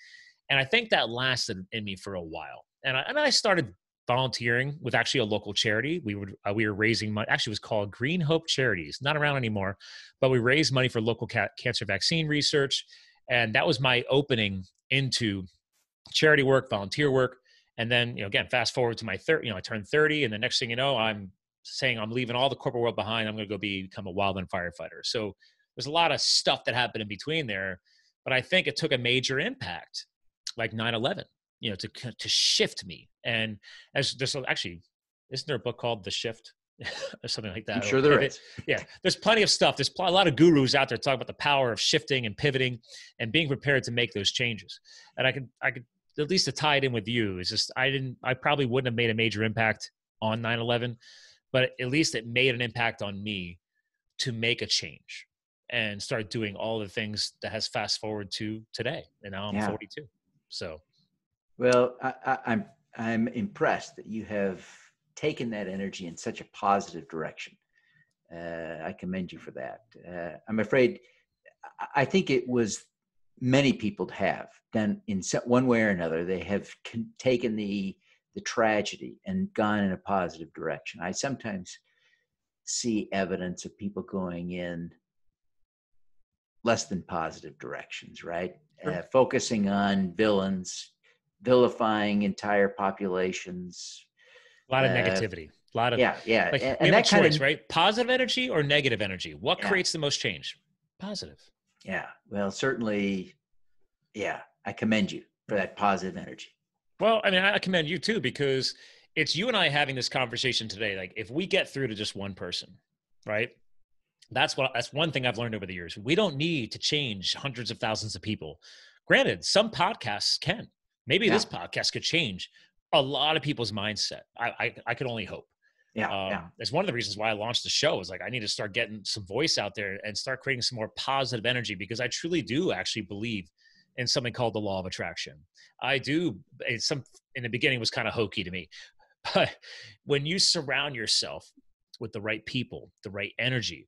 And I think that lasted in me for a while. And I started volunteering with actually a local charity. We were raising money. Actually, it was called Green Hope Charities. Not around anymore, but we raised money for local cancer vaccine research. And that was my opening into charity work, volunteer work. And then, again, fast forward to my I turned 30, and the next thing you know, I'm saying I'm leaving all the corporate world behind. I'm going to go become a wildland firefighter. So there's a lot of stuff that happened in between there, but I think it took a major impact, like 9/11, to shift me. And as there's actually, isn't there a book called The Shift or something like that? I'm sure there is. Yeah, there's plenty of stuff. There's a lot of gurus out there talking about the power of shifting and pivoting and being prepared to make those changes. And I could at least to tie it in with you, is just I probably wouldn't have made a major impact on 9/11, but at least it made an impact on me to make a change and start doing all the things that has fast forward to today. And now I'm 42. So, well, I'm impressed that you have taken that energy in such a positive direction. I commend you for that. I'm afraid, I think it was many people have done in one way or another. They have taken the tragedy and gone in a positive direction. I sometimes see evidence of people going in less than positive directions, right? Sure. Focusing on villains, vilifying entire populations. A lot of negativity. A lot of yeah. Like, and we have that a choice, right? Positive energy or negative energy. What creates the most change? Positive. Yeah. Well, certainly. Yeah. I commend you for that positive energy. Well, I mean, I commend you too, because it's you and I having this conversation today. Like, if we get through to just one person, right? That's one thing I've learned over the years. We don't need to change hundreds of thousands of people. Granted, some podcasts can. Maybe this podcast could change a lot of people's mindset. I could only hope. That's one of the reasons why I launched the show, is like, I need to start getting some voice out there and start creating some more positive energy, because I truly do actually believe in something called the law of attraction. In the beginning was kind of hokey to me, but when you surround yourself with the right people, the right energy,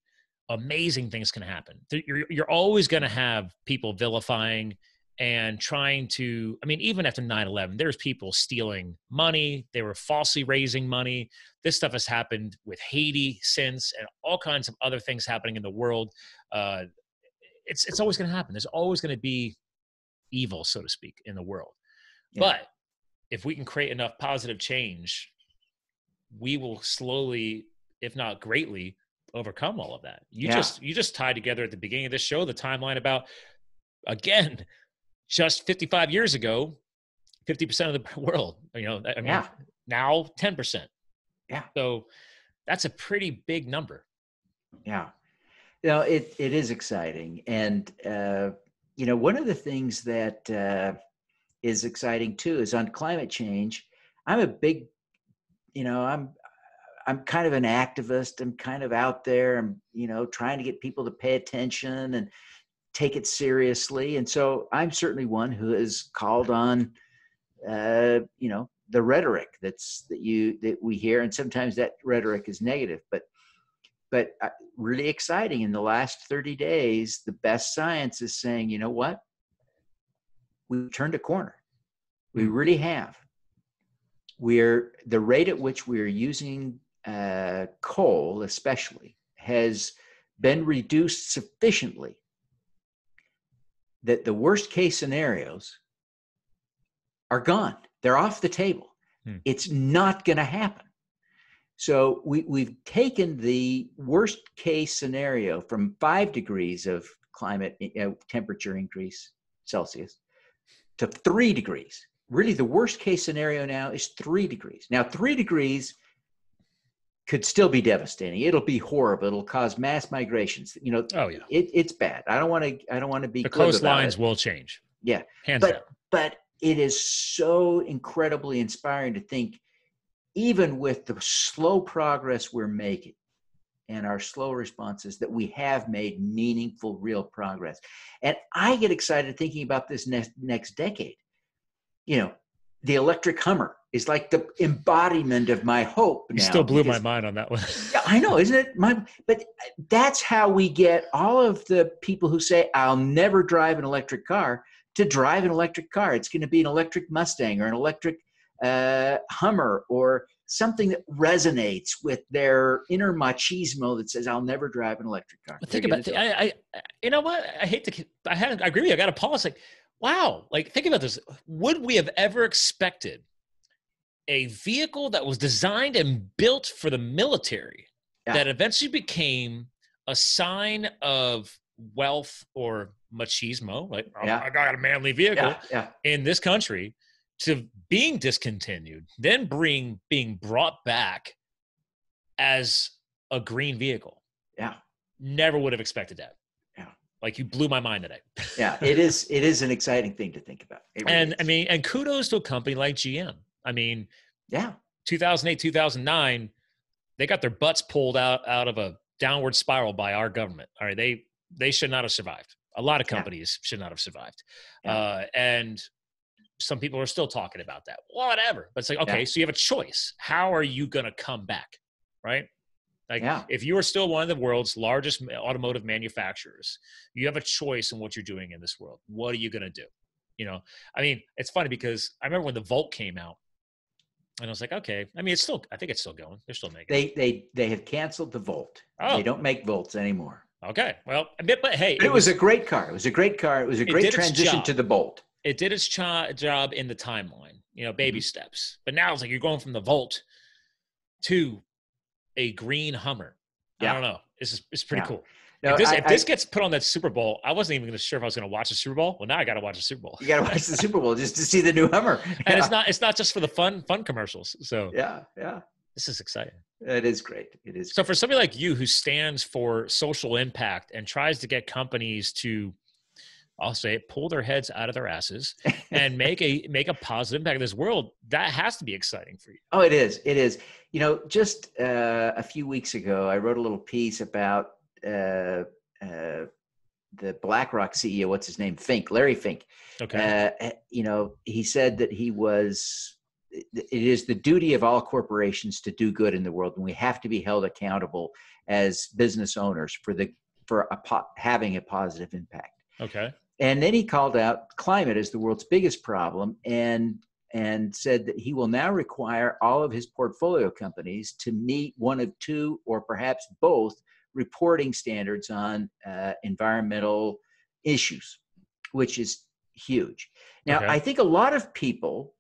amazing things can happen. You're always going to have people vilifying and trying to, I mean, even after 9/11, there's people stealing money. They were falsely raising money. This stuff has happened with Haiti since, and all kinds of other things happening in the world. It's always going to happen. There's always going to be evil, so to speak, in the world. Yeah. But if we can create enough positive change, we will slowly, if not greatly, overcome all of that. You just tied together at the beginning of this show the timeline about, again, just 55 years ago, 50% of the world, now 10%. Yeah. So that's a pretty big number. Yeah. It is exciting. And, one of the things that is exciting too is on climate change. I'm a big, I'm kind of an activist. I'm kind of out there. I'm, trying to get people to pay attention and take it seriously. And so I'm certainly one who has called on, the rhetoric that we hear. And sometimes that rhetoric is negative, but really exciting. In the last 30 days, the best science is saying, you know what? We've turned a corner. We really have. The rate at which we're using coal, especially, has been reduced sufficiently that the worst case scenarios are gone. They're off the table. It's not going to happen. So we've taken the worst case scenario from 5 degrees of climate temperature increase Celsius to 3 degrees. Really, the worst case scenario now is 3 degrees. Now, 3 degrees could still be devastating. It'll be horrible. It'll cause mass migrations. It's bad. I don't want to be. The coastlines will change. Yeah, hands down. But it is so incredibly inspiring to think, even with the slow progress we're making and our slow responses, that we have made meaningful, real progress. And I get excited thinking about this next decade. The electric Hummer is like the embodiment of my hope now. You still blew my mind on that one. Yeah, I know, isn't it? But that's how we get all of the people who say, I'll never drive an electric car, to drive an electric car. It's going to be an electric Mustang or an electric Hummer, or something that resonates with their inner machismo that says, I'll never drive an electric car. But think about it. You know what? I agree with you. I got to pause. Like, wow. Like, think about this. Would we have ever expected a vehicle that was designed and built for the military that eventually became a sign of wealth or machismo, like, I got a manly vehicle in this country, to being discontinued, then being brought back as a green vehicle? Yeah. Never would have expected that. Yeah. Like, you blew my mind today. Yeah, it is an exciting thing to think about. Really and kudos to a company like GM. I mean, 2008, 2009, they got their butts pulled out of a downward spiral by our government. All right. They should not have survived. A lot of companies should not have survived. And some people are still talking about that. Whatever. But it's like, okay, so you have a choice. How are you going to come back? Right? Like, if you are still one of the world's largest automotive manufacturers, you have a choice in what you're doing in this world. What are you going to do? I mean, it's funny because I remember when the Volt came out, and I was like, okay. I mean, I think it's still going. They're still making it. They have canceled the Volt. They don't make Volts anymore. Okay. Well, but hey. It was a great car. It was a great car. It was a great transition to the Bolt. It did its job in the timeline, baby steps. But now it's like you're going from the Volt to a green Hummer. I don't know. It's pretty cool. No, if this gets put on that Super Bowl, I wasn't even sure if I was going to watch the Super Bowl. Well, now I got to watch the Super Bowl. You got to watch the Super Bowl just to see the new Hummer. And it's not just for the fun commercials. So this is exciting. It is great. It is. So for somebody like you who stands for social impact and tries to get companies to, I'll say it, pull their heads out of their asses and make a positive impact in this world, that has to be exciting for you. Oh, it is. It is. Just a few weeks ago, I wrote a little piece about the the BlackRock CEO, what's his name? Larry Fink. Okay. He said that it is the duty of all corporations to do good in the world, and we have to be held accountable as business owners for having a positive impact. Okay. And then he called out climate as the world's biggest problem, and said that he will now require all of his portfolio companies to meet one of two or perhaps both reporting standards on environmental issues, which is huge. Now, Okay. I think a lot of people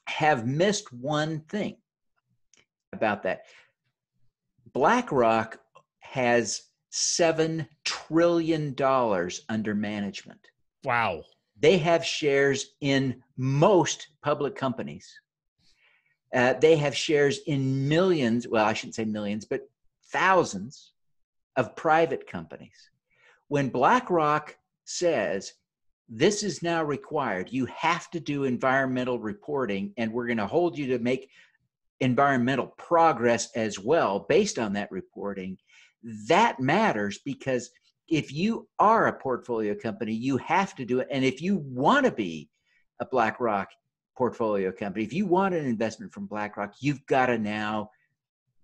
have missed one thing about that. BlackRock has $7 trillion under management. Wow. They have shares in most public companies. They have shares in millions, well, I shouldn't say millions, but thousands of private companies. When BlackRock says, this is now required, you have to do environmental reporting, and we're going to hold you to make environmental progress as well based on that reporting, that matters, because if you are a portfolio company, you have to do it. And if you want to be a BlackRock portfolio company, if you want an investment from BlackRock, you've got to now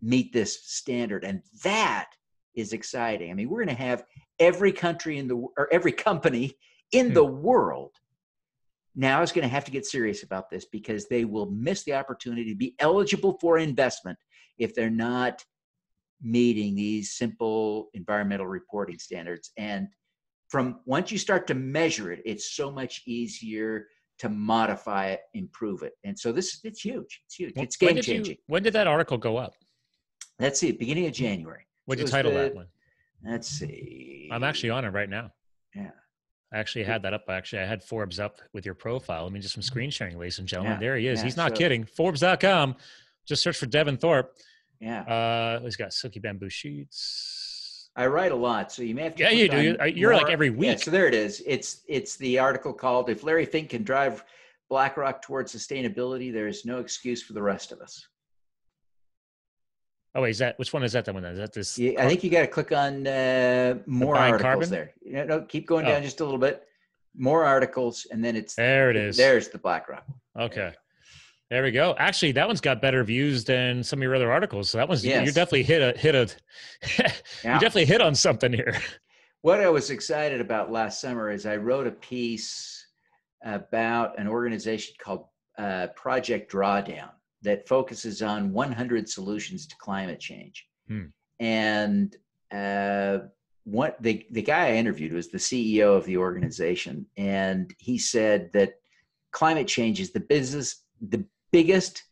meet this standard. And that is exciting. I mean, we're going to have every company in the world now is going to have to get serious about this, because they will miss the opportunity to be eligible for investment if they're not meeting these simple environmental reporting standards. And once you start to measure it, it's so much easier to modify it, improve it. And so it's huge. It's huge. It's game changing. When did that article go up? Let's see, beginning of January. What did you title that one? Let's see. I'm actually on it right now. Yeah. I actually had that up. I had Forbes up with your profile. I mean, just some screen sharing, ladies and gentlemen. Yeah. There he is. Yeah. He's not kidding. Forbes.com. Just search for Devin Thorpe. Yeah. He's got silky bamboo sheets. I write a lot, so you may have to. Yeah, you do. You're like every week. Yeah, so there it is. It's the article called "If Larry Fink Can Drive BlackRock Towards Sustainability, There Is No Excuse for the Rest of Us." Oh, wait, which one is that? That one? Is that this? Yeah, I think you got to click on more articles carbon? there. No, keep going down just a little bit. More articles, and then there it is. There's the BlackRock. Okay. There we go. Actually, that one's got better views than some of your other articles. So that one's, you definitely you definitely hit on something here. What I was excited about last summer is I wrote a piece about an organization called Project Drawdown that focuses on 100 solutions to climate change. And what the guy I interviewed was the CEO of the organization. And he said that climate change is the biggest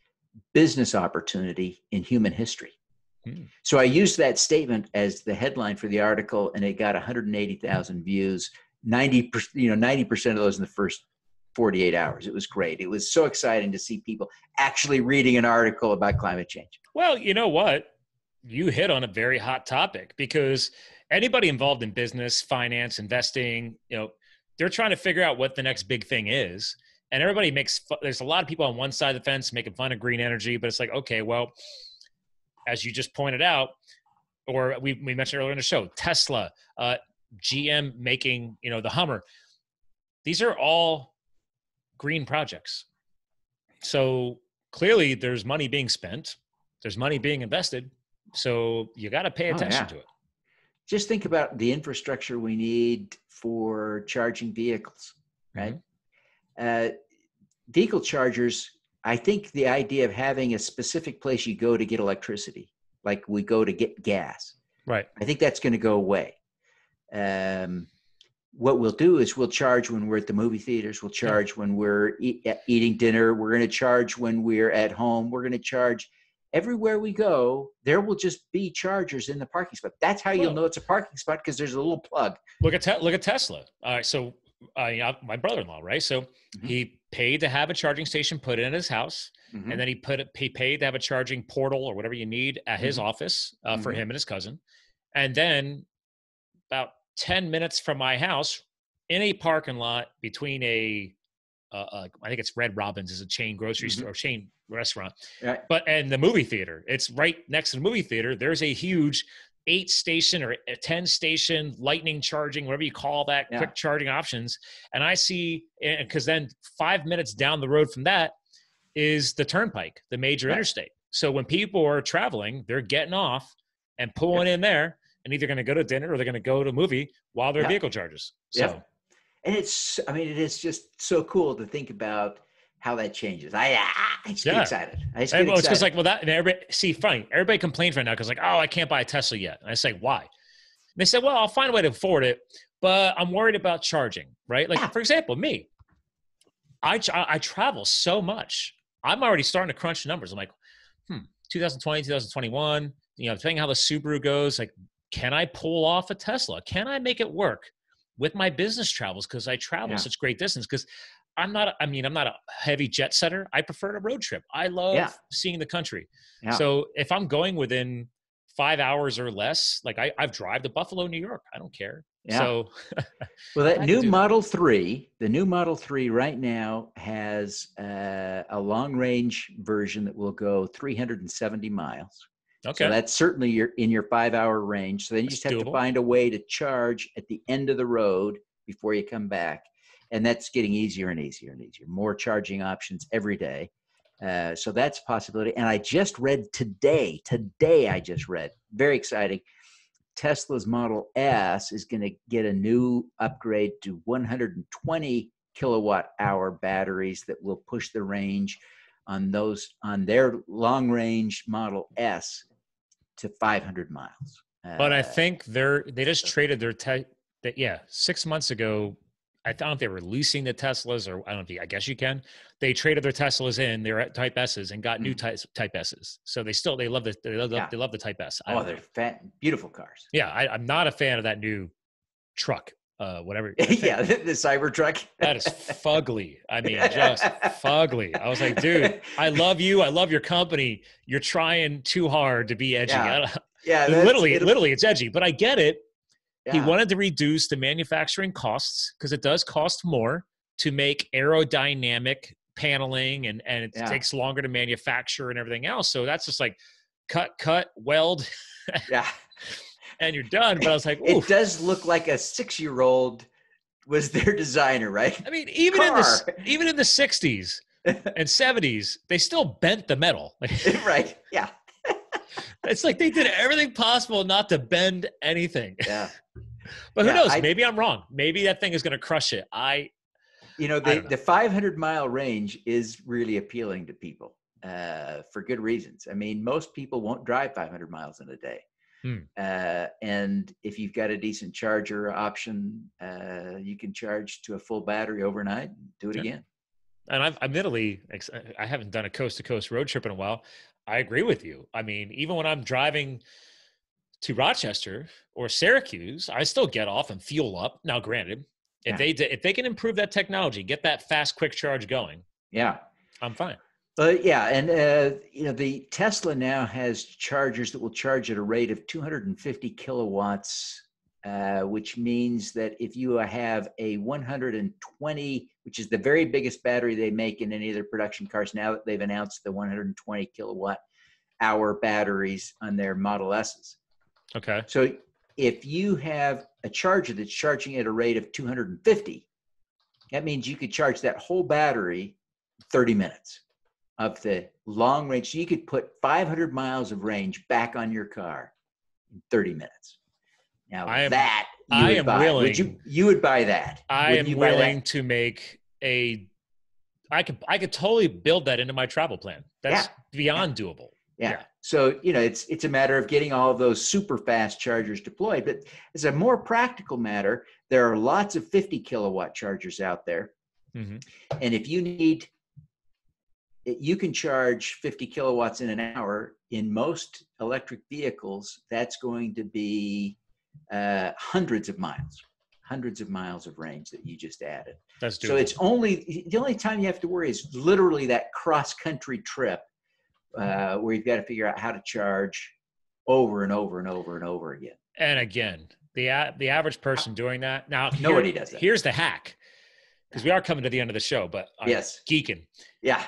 business opportunity in human history. So I used that statement as the headline for the article, and it got 180,000 views, 90% of those in the first 48 hours. It was great. It was so exciting to see people actually reading an article about climate change. Well, you know what? You hit on a very hot topic, because anybody involved in business, finance, investing, they're trying to figure out what the next big thing is. And everybody there's a lot of people on one side of the fence making fun of green energy, but it's like, okay, well, as you just pointed out, or we mentioned earlier in the show, Tesla, GM making, the Hummer. These are all green projects. So clearly there's money being spent. There's money being invested. So you got to pay attention to it. Just think about the infrastructure we need for charging vehicles, right? Vehicle chargers, I think the idea of having a specific place you go to get electricity, like we go to get gas, right? I think that's going to go away. What we'll do is we'll charge when we're at the movie theaters. We'll charge when we're eating dinner. We're going to charge when we're at home. We're going to charge everywhere we go. There will just be chargers in the parking spot. That's how you'll know it's a parking spot, because there's a little plug. Look at Tesla. All right, so my brother-in-law, right? So he paid to have a charging station put in his house, and then he paid to have a charging portal or whatever you need at his office for him and his cousin. And then about 10 minutes from my house, in a parking lot between I think it's Red Robin's, is a chain grocery store or chain restaurant, and the movie theater. It's right next to the movie theater. There's a huge 8-station or a 10-station lightning charging, whatever you call that, quick charging options. And I see, because then 5 minutes down the road from that is the turnpike, the major interstate. So when people are traveling, they're getting off and pulling in there and either going to go to dinner or they're going to go to a movie while their vehicle charges. So, and it is just so cool to think about how that changes. I just get excited. It's because and everybody, funny, everybody complains right now because I can't buy a Tesla yet. And I say, why? And they said, well, I'll find a way to afford it, but I'm worried about charging, right? For example, me, I travel so much. I'm already starting to crunch numbers. I'm like, 2020, 2021, depending how the Subaru goes, can I pull off a Tesla? Can I make it work with my business travels? Because I travel such great distance. Because I'm not a heavy jet setter. I prefer a road trip. I love seeing the country. Yeah. So if I'm going within 5 hours or less, I've drive to Buffalo, New York. I don't care. Yeah. So, well, that new Model 3, the new Model 3 right now has a long range version that will go 370 miles. Okay. So that's certainly in your 5 hour range. So then you just have to find a way to charge at the end of the road before you come back. And that's getting easier and easier and easier. More charging options every day. So that's a possibility. And I just read today, very exciting, Tesla's Model S is going to get a new upgrade to 120 kilowatt hour batteries that will push the range on their long range Model S to 500 miles. But I think they just traded their 6 months ago. I don't know if they were leasing the Teslas or I guess you can. They traded their Teslas in, their Type S's, and got new Type S's. So they love the Type S. They're beautiful cars. Yeah, I'm not a fan of that new truck, whatever. The Cybertruck. That is fugly. I mean, just fugly. I was like, dude, I love you. I love your company. You're trying too hard to be edgy. Literally, it's edgy, but I get it. Yeah. He wanted to reduce the manufacturing costs because it does cost more to make aerodynamic paneling and it takes longer to manufacture and everything else. So that's just cut, weld, and you're done. But I was like, oof. It does look like a 6-year-old was their designer, right? I mean, even in the 60s and 70s, they still bent the metal. Right. Yeah. It's like they did everything possible not to bend anything. Yeah. But who knows? Maybe I'm wrong. Maybe that thing is going to crush it. The 500 mile range is really appealing to people for good reasons. I mean, most people won't drive 500 miles in a day. And if you've got a decent charger option, you can charge to a full battery overnight and do it again. And I haven't done a coast to coast road trip in a while. I agree with you. I mean, even when I'm driving to Rochester or Syracuse, I still get off and fuel up. Now, granted, if they can improve that technology, get that fast, quick charge going, I'm fine. And the Tesla now has chargers that will charge at a rate of 250 kilowatts, which means that if you have a 120, which is the very biggest battery they make in any of their production cars now that they've announced the 120 kilowatt hour batteries on their Model S's. Okay. So if you have a charger that's charging at a rate of 250, that means you could charge that whole battery 30 minutes of the long range. So you could put 500 miles of range back on your car in 30 minutes. Now you would buy that. I am willing to make I could totally build that into my travel plan. That's beyond doable. Yeah. So, it's a matter of getting all of those super fast chargers deployed, but as a more practical matter, there are lots of 50 kilowatt chargers out there. Mm-hmm. And if you can charge 50 kilowatts in an hour in most electric vehicles, that's going to be hundreds of miles of range that you just added. That's doable. So the only time you have to worry is literally that cross-country trip where you've got to figure out how to charge over and over and over and over again. And again, the average person doing that now, nobody does that. Here's the hack, because we are coming to the end of the show, but I'm geeking. Yeah.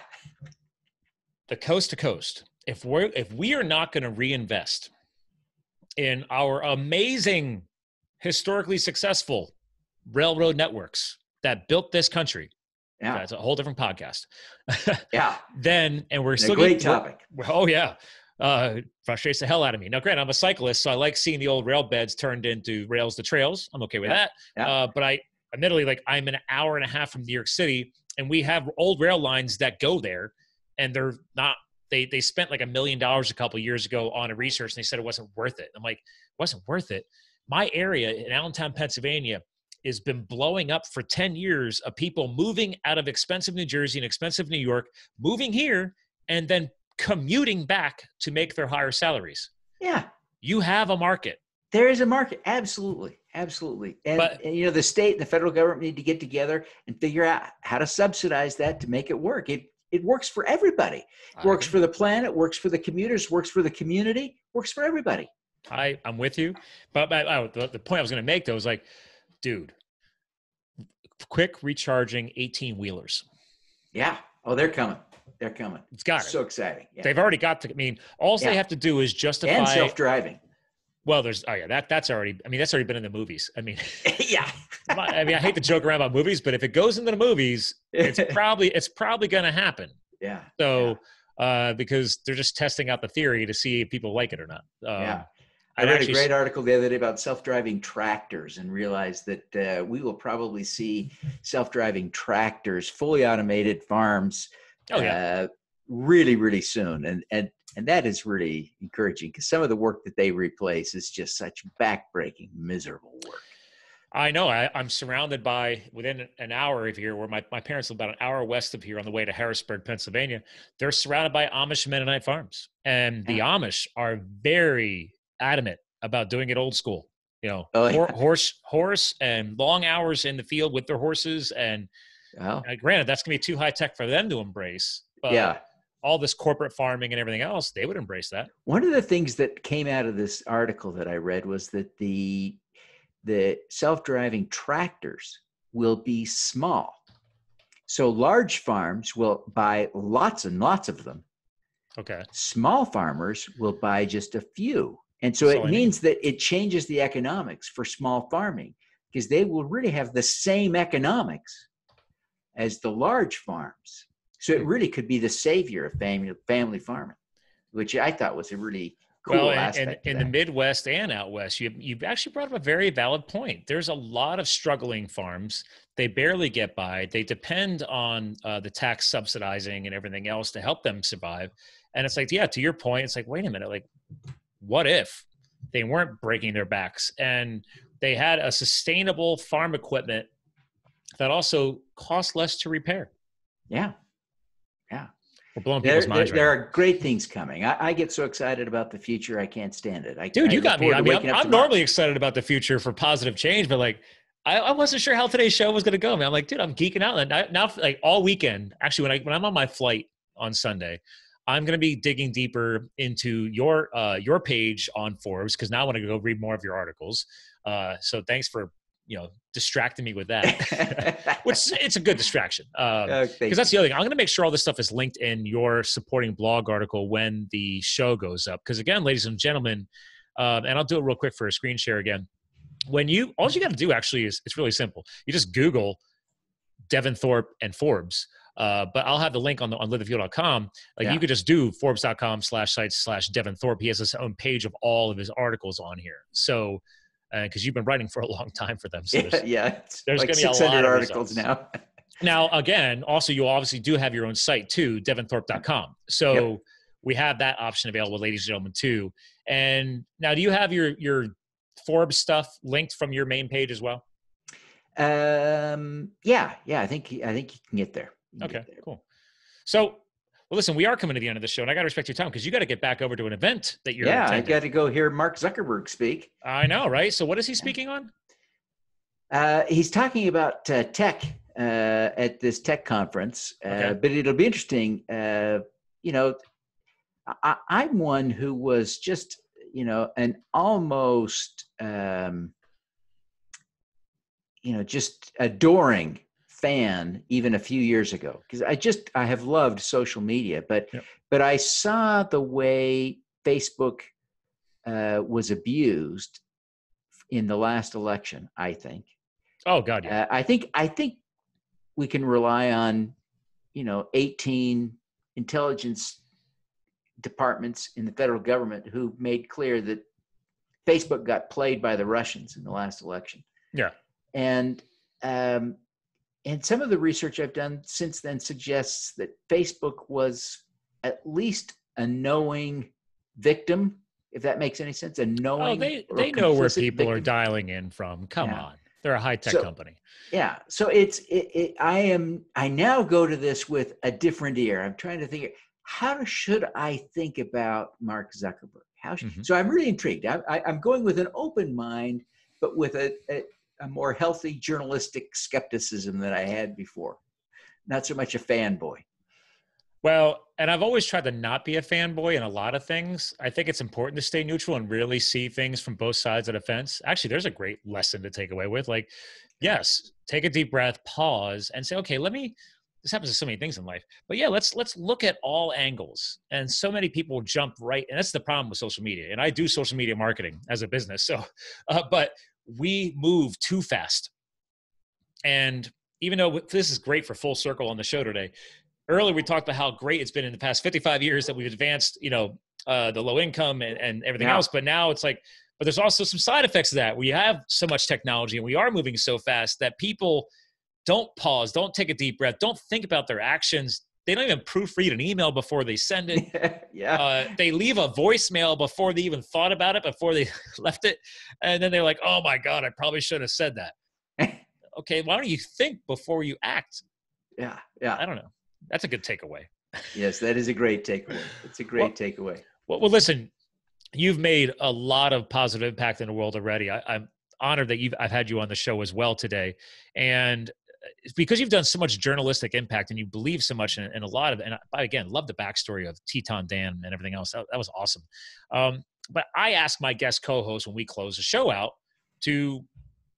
The coast to coast. If we are not going to reinvest in our amazing, historically successful railroad networks that built this country. Yeah. That's a whole different podcast. Yeah. And we're still a great topic. Oh yeah. Frustrates the hell out of me. Now, granted, I'm a cyclist, so I like seeing the old rail beds turned into rails to trails. I'm okay with that. Yeah. But admittedly, like, I'm an hour and a half from New York City, and we have old rail lines that go there, and they're not, they spent like $1 million a couple of years ago on a research, and they said it wasn't worth it. I'm like, it wasn't worth it. My area in Allentown, Pennsylvania, has been blowing up for 10 years of people moving out of expensive New Jersey and expensive New York, moving here, and then commuting back to make their higher salaries. Yeah. You have a market. There is a market. Absolutely. Absolutely. And the state and the federal government need to get together and figure out how to subsidize that to make it work. It works for everybody. It works for the planet, works for the commuters, works for the community, works for everybody. I'm with you. But the point I was going to make, though, is like, dude, quick recharging 18-wheelers. Yeah. Oh, they're coming. They're coming. It's got so exciting. Yeah. They've already got to, all they have to do is justify. And self-driving. Well, that's already been in the movies. Yeah. I hate to joke around about movies, but if it goes into the movies, it's probably going to happen. Yeah. So, because they're just testing out the theory to see if people like it or not. Yeah. I read a great article the other day about self-driving tractors and realized that we will probably see self-driving tractors, fully automated farms, really, really soon. And that is really encouraging, because some of the work that they replace is just such backbreaking, miserable work. I know. I'm surrounded by, within an hour of here, where my parents live about an hour west of here on the way to Harrisburg, Pennsylvania. They're surrounded by Amish Mennonite farms. And the Amish are very adamant about doing it old school, horse and long hours in the field with their horses. And granted, that's going to be too high tech for them to embrace, but all this corporate farming and everything else, they would embrace that. One of the things that came out of this article that I read was that the self-driving tractors will be small. So large farms will buy lots and lots of them. Okay. Small farmers will buy just a few. And so it means that it changes the economics for small farming, because they will really have the same economics as the large farms. So it really could be the savior of family farming, which I thought was a really cool aspect. In the Midwest and out West, you've actually brought up a very valid point. There's a lot of struggling farms. They barely get by. They depend on the tax subsidizing and everything else to help them survive. And it's like, to your point, it's like, wait a minute, like, what if they weren't breaking their backs and they had a sustainable farm equipment that also cost less to repair? Yeah. Yeah. We're blowing people's minds right now. There are great things coming. I get so excited about the future. I can't stand it. Dude, you got me. I'm normally excited about the future for positive change, but like, I wasn't sure how today's show was going to go, man. I'm like, dude, I'm geeking out. And now, like, all weekend, actually, when I'm on my flight on Sunday, I'm going to be digging deeper into your page on Forbes, because now I want to go read more of your articles. So thanks for distracting me with that, which it's a good distraction. Because that's the other thing. I'm going to make sure all this stuff is linked in your supporting blog article when the show goes up. Because again, ladies and gentlemen, and I'll do it real quick for a screen share again. All you got to do actually is, it's really simple. You just Google Devin Thorpe and Forbes. But I'll have the link on livethefuel.com. You could just do Forbes.com/sites/Devin Thorpe. He has his own page of all of his articles on here. So, because you've been writing for a long time for them. So there's like going to be 600 articles now. Now, again, also you obviously do have your own site too, devinthorpe.com. So we have that option available, ladies and gentlemen, too. And now, do you have your Forbes stuff linked from your main page as well? I think you can get there. Okay, cool. So, well, listen, we are coming to the end of the show, and I got to respect your time, because you got to get back over to an event that you're attending. I got to go hear Mark Zuckerberg speak. I know, right? So what is he speaking on? He's talking about tech at this tech conference, but it'll be interesting. I'm one who was just, an almost, just adoring fan even a few years ago, because I have loved social media, but I saw the way Facebook was abused in the last election, I think. Oh God, yeah. I think we can rely on, 18 intelligence departments in the federal government who made clear that Facebook got played by the Russians in the last election. Yeah. And some of the research I've done since then suggests that Facebook was at least a knowing victim, if that makes any sense. A knowing. Oh, they know where people victim. are dialing in from. Come on, they're a high tech company. Yeah. So I now go to this with a different ear. I'm trying to think, how should I think about Mark Zuckerberg? So I'm really intrigued. I'm going with an open mind, but with a more healthy journalistic skepticism than I had before. Not so much a fanboy. Well, and I've always tried to not be a fanboy in a lot of things. I think it's important to stay neutral and really see things from both sides of the fence. Actually, there's a great lesson to take away with. Like, yes, take a deep breath, pause, and say, okay, this happens to so many things in life, but yeah, let's look at all angles. And so many people jump right. And that's the problem with social media. And I do social media marketing as a business. So, but we move too fast. And even though this is great for full circle on the show today, earlier we talked about how great it's been in the past 55 years that we've advanced, the low income and everything else. But now it's like, but there's also some side effects of that. We have so much technology and we are moving so fast that people don't pause, don't take a deep breath, don't think about their actions. They don't even proofread an email before they send it. They leave a voicemail before they even thought about it, before they left it. And then they're like, oh my God, I probably should have said that. Okay, why don't you think before you act? Yeah. I don't know. That's a good takeaway. Yes, that is a great takeaway. It's a great takeaway. Well, listen, you've made a lot of positive impact in the world already. I'm honored that I've had you on the show as well today. And it's because you've done so much journalistic impact and you believe so much in a lot of, and I, again, love the backstory of Teton Dan and everything else. That was awesome. But I ask my guest co-hosts when we close the show out to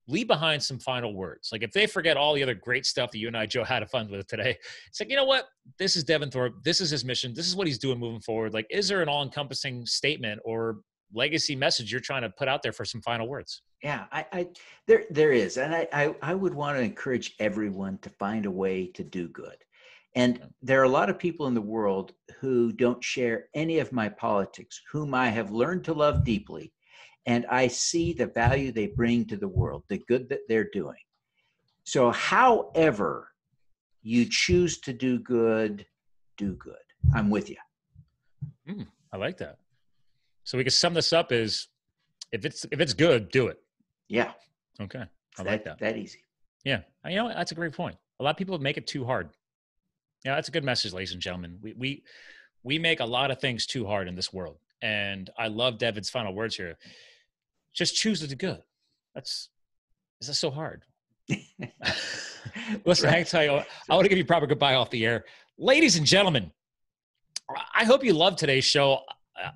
leave behind some final words. Like if they forget all the other great stuff that you and I, Joe, had fun with today, it's like, you know what? This is Devin Thorpe. This is his mission. This is what he's doing moving forward. Like, is there an all-encompassing statement or legacy message you're trying to put out there for some final words? Yeah, there is. And I would want to encourage everyone to find a way to do good. And there are a lot of people in the world who don't share any of my politics, whom I have learned to love deeply. And I see the value they bring to the world, the good that they're doing. So however you choose to do good, do good. I'm with you. I like that. So we can sum this up as if it's good, do it. Yeah. Okay. I like that. That easy. Yeah. You know, that's a great point. A lot of people make it too hard. Yeah, that's a good message, ladies and gentlemen. We make a lot of things too hard in this world. And I love Devin's final words here. Just choose to do good. Is that so hard? Listen, I can tell you, I want to give you a proper goodbye off the air. Ladies and gentlemen, I hope you loved today's show.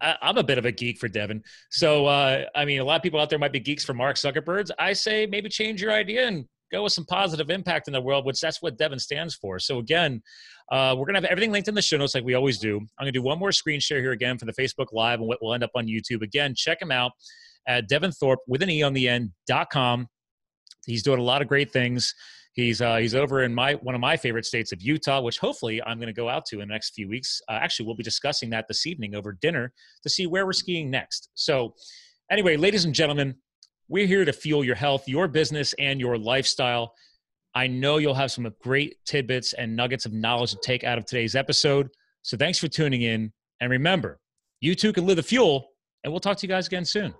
I'm a bit of a geek for Devin. So, I mean, a lot of people out there might be geeks for Mark Zuckerberg. I say maybe change your idea and go with some positive impact in the world, which that's what Devin stands for. So again, we're going to have everything linked in the show notes like we always do. I'm going to do one more screen share here again for the Facebook Live and what will end up on YouTube. Again, check him out at Devin Thorpe with an E on the end.com. He's doing a lot of great things. He's over in one of my favorite states of Utah, which hopefully I'm going to go out to in the next few weeks. Actually, we'll be discussing that this evening over dinner to see where we're skiing next. So anyway, ladies and gentlemen, we're here to fuel your health, your business, and your lifestyle. I know you'll have some great tidbits and nuggets of knowledge to take out of today's episode. So thanks for tuning in. And remember, you too can live the fuel, and we'll talk to you guys again soon.